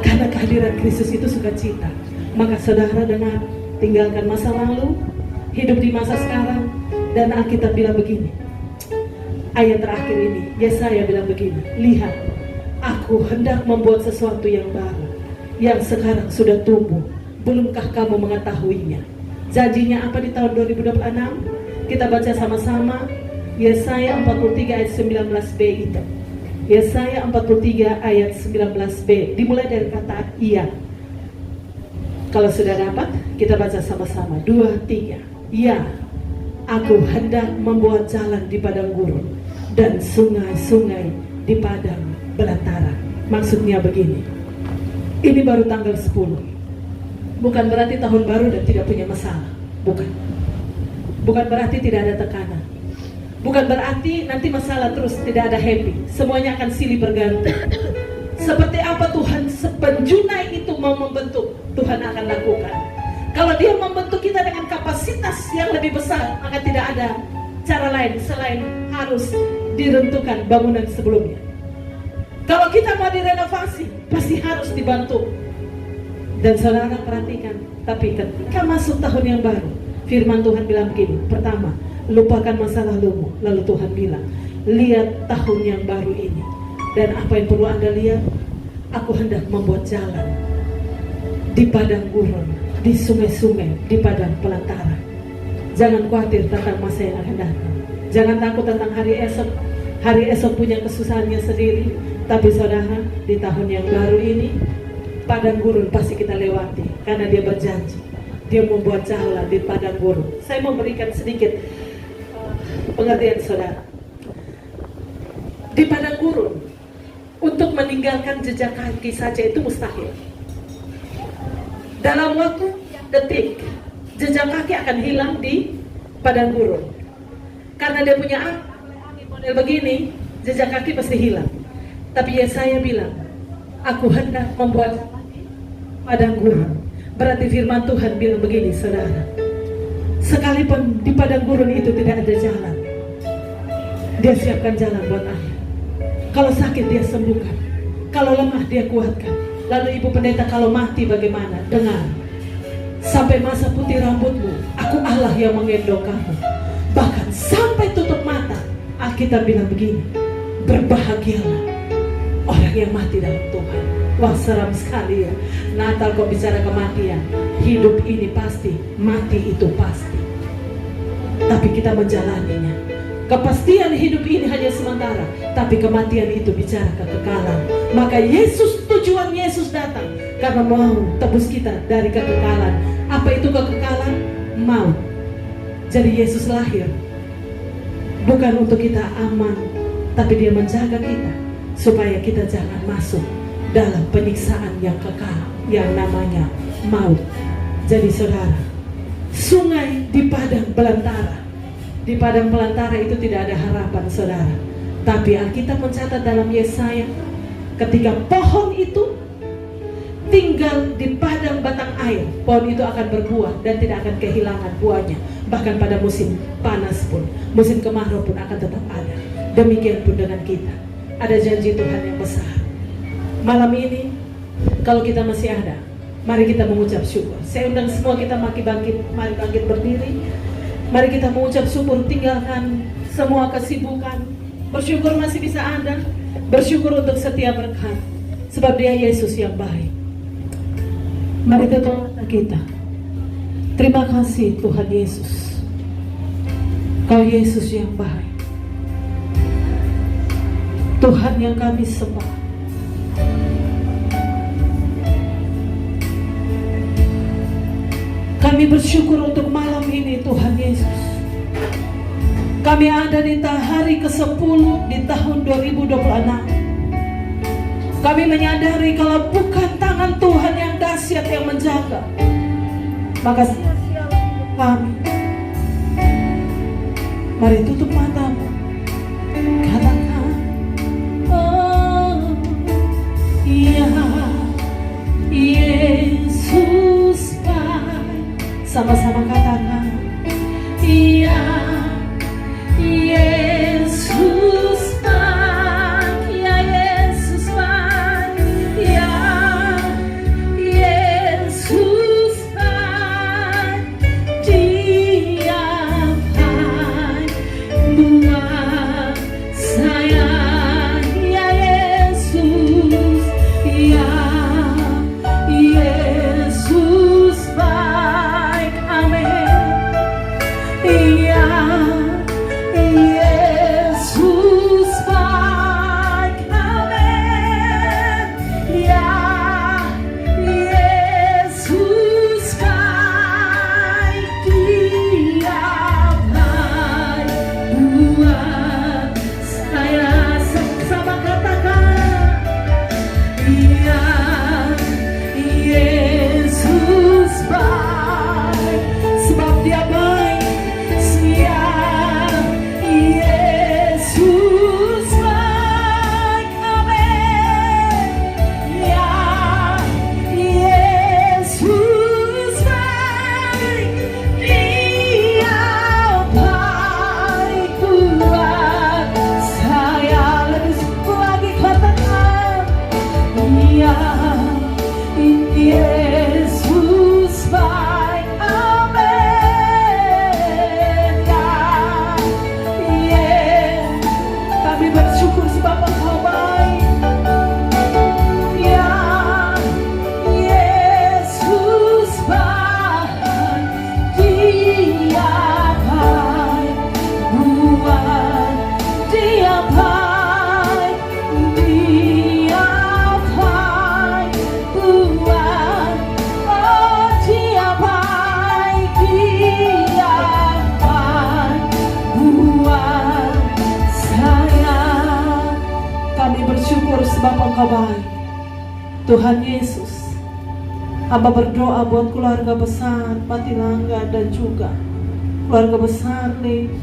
Karena kehadiran Kristus itu sukacita. Maka saudara dengar, tinggalkan masa lalu, hidup di masa sekarang. Dan Alkitab bilang begini, ayat terakhir ini, Yesaya bilang begini, lihat, aku hendak membuat sesuatu yang baru, yang sekarang sudah tumbuh. Belumkah kamu mengetahuinya? Janjinya apa di tahun 2026? Kita baca sama-sama Yesaya 43 ayat 19b itu. Yesaya 43 ayat 19b, dimulai dari kata iya. Kalau sudah dapat, kita baca sama-sama. 2, 3. Ya, aku hendak membuat jalan di padang gurun dan sungai-sungai di padang belantara. Maksudnya begini, ini baru tanggal 10. Bukan berarti tahun baru dan tidak punya masalah. Bukan berarti tidak ada tekanan. Bukan berarti nanti masalah terus tidak ada happy. Semuanya akan silih berganti. Seperti apa Tuhan sepenjunai itu mau membentuk, Tuhan akan lakukan. Kalau dia membentuk kita dengan kapasitas yang lebih besar, maka tidak ada cara lain selain harus direntukan bangunan sebelumnya. Kalau kita mau direnovasi, pasti harus dibantu. Dan saudara perhatikan, tapi ketika masuk tahun yang baru, firman Tuhan bilang begini, pertama, lupakan masa lalumu. Lalu Tuhan bilang, lihat tahun yang baru ini. Dan apa yang perlu Anda lihat? Aku hendak membuat jalan di padang gurun, di sungai-sungai, di padang pelantara. Jangan khawatir tentang masa yang akan datang. Jangan takut tentang hari esok. Hari esok punya kesusahannya sendiri. Tapi saudara, di tahun yang baru ini, padang gurun pasti kita lewati. Karena dia berjanji, dia membuat jalan di padang gurun. Saya mau berikan sedikit pengertian saudara. Di padang gurun, untuk meninggalkan jejak kaki saja itu mustahil. Dalam waktu detik, jejak kaki akan hilang di padang gurun. Karena dia punya angin model begini, jejak kaki pasti hilang. Tapi Yesaya bilang, aku hendak membuat padang gurun. Berarti firman Tuhan bilang begini, saudara. Sekalipun di padang gurun itu tidak ada jalan, dia siapkan jalan buat Anda. Kalau sakit dia sembuhkan, kalau lemah dia kuatkan. Lalu ibu pendeta, kalau mati bagaimana? Dengar, sampai masa putih rambutmu, aku Allah yang menggendong kamu. Bahkan sampai tutup mata, Alkitab bilang begini, berbahagialah orang yang mati dalam Tuhan. Wah, seram sekali ya. Natal kok bicara kematian. Hidup ini pasti, mati itu pasti. Tapi kita menjalaninya. Kepastian hidup ini hanya sementara, tapi kematian itu bicara kekekalan. Maka tujuan Yesus datang karena mau tebus kita dari kekekalan. Apa itu kekekalan? Maut. Jadi Yesus lahir bukan untuk kita aman, tapi dia menjaga kita supaya kita jangan masuk dalam penyiksaan yang kekal, yang namanya maut. Jadi saudara, sungai di padang belantara. Di padang belantara itu tidak ada harapan saudara. Tapi Alkitab mencatat dalam Yesaya, ketika pohon itu tinggal di padang batang air, pohon itu akan berbuah dan tidak akan kehilangan buahnya. Bahkan pada musim panas pun, musim kemarau pun akan tetap ada. Demikian pun dengan kita. Ada janji Tuhan yang besar. Malam ini, kalau kita masih ada, Mari kita mengucap syukur. Saya undang semua kita mari bangkit berdiri. Mari kita mengucap syukur, tinggalkan semua kesibukan. Bersyukur masih bisa ada. Bersyukur untuk setiap berkat. Sebab Dia Yesus yang baik. Mari tutup mata kita. Terima kasih Tuhan Yesus. Kau Yesus yang baik. Tuhan yang kami sembah. Kami bersyukur untuk malam ini Tuhan Yesus. Kami ada di hari ke-10 di tahun 2026. Kami menyadari kalau bukan tangan Tuhan yang dahsyat yang menjaga, maka sia-sia kami. Mari tutup matamu. Katakan, oh ya Yesus baik. Sama-sama katakan, ya Yesus baik, ya Yesus baik, ya Yesus baik. Dia baik buat saya, ya Yesus, ya Yesus baik, amin. Ya Yesus baik, amin. Ya Yesus baik, Dia baik buat saya. Sama katakan, ya Yesus baik, sebab Dia baik. Ya Yesus baik, amin. Ya Yesus baik, Dia baik buat saya. Lebih lagi katakan, ya Yesus baik, amin. Kami bersyukur sebab Engkau baik. Ya Yesus baik, Dia baik buat, Dia baik, Dia baik buat, oh Dia baik, Dia baik buat saya. Kami bersyukur sebab Engkau baik. Tuhan Yesus, hamba berdoa buat keluarga besar Patilangga dan juga keluarga besar nih,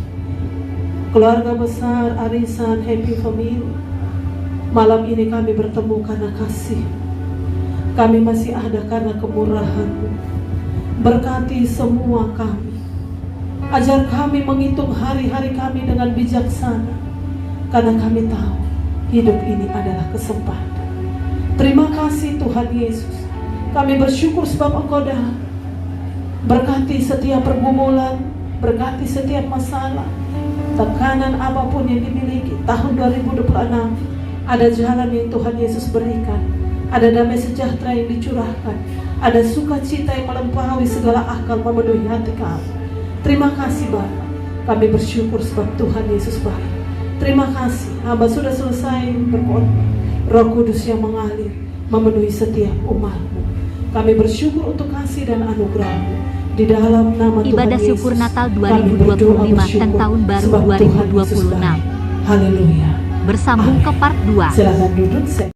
keluarga besar Arisan Happy Family. Malam ini kami bertemu karena kasih. Kami masih ada karena kemurahan-Mu. Berkati semua kami. Ajar kami menghitung hari-hari kami dengan bijaksana, karena kami tahu hidup ini adalah kesempatan. Terima kasih Tuhan Yesus. Kami bersyukur sebab Engkau dah berkati setiap pergumulan, berkati setiap masalah, tekanan apapun yang dimiliki. Tahun 2026 ada jalan yang Tuhan Yesus berikan, ada damai sejahtera yang dicurahkan, ada sukacita yang melampaui segala akal memenuhi hati kami. Terima kasih Bapa. Kami bersyukur sebab Tuhan Yesus baik. Terima kasih, hamba sudah selesai berkhotbah. Roh Kudus yang mengalir memenuhi setiap umat-Mu. Kami bersyukur untuk kasih dan anugerah-Mu. Di dalam nama
Ibadah
Tuhan
syukur
Yesus,
Natal
kami berdoa
2025 dan Tahun Baru
sebab Tuhan Yesus
2026.
baik. Haleluya.
Bersambung ke part 2.
Silakan duduk.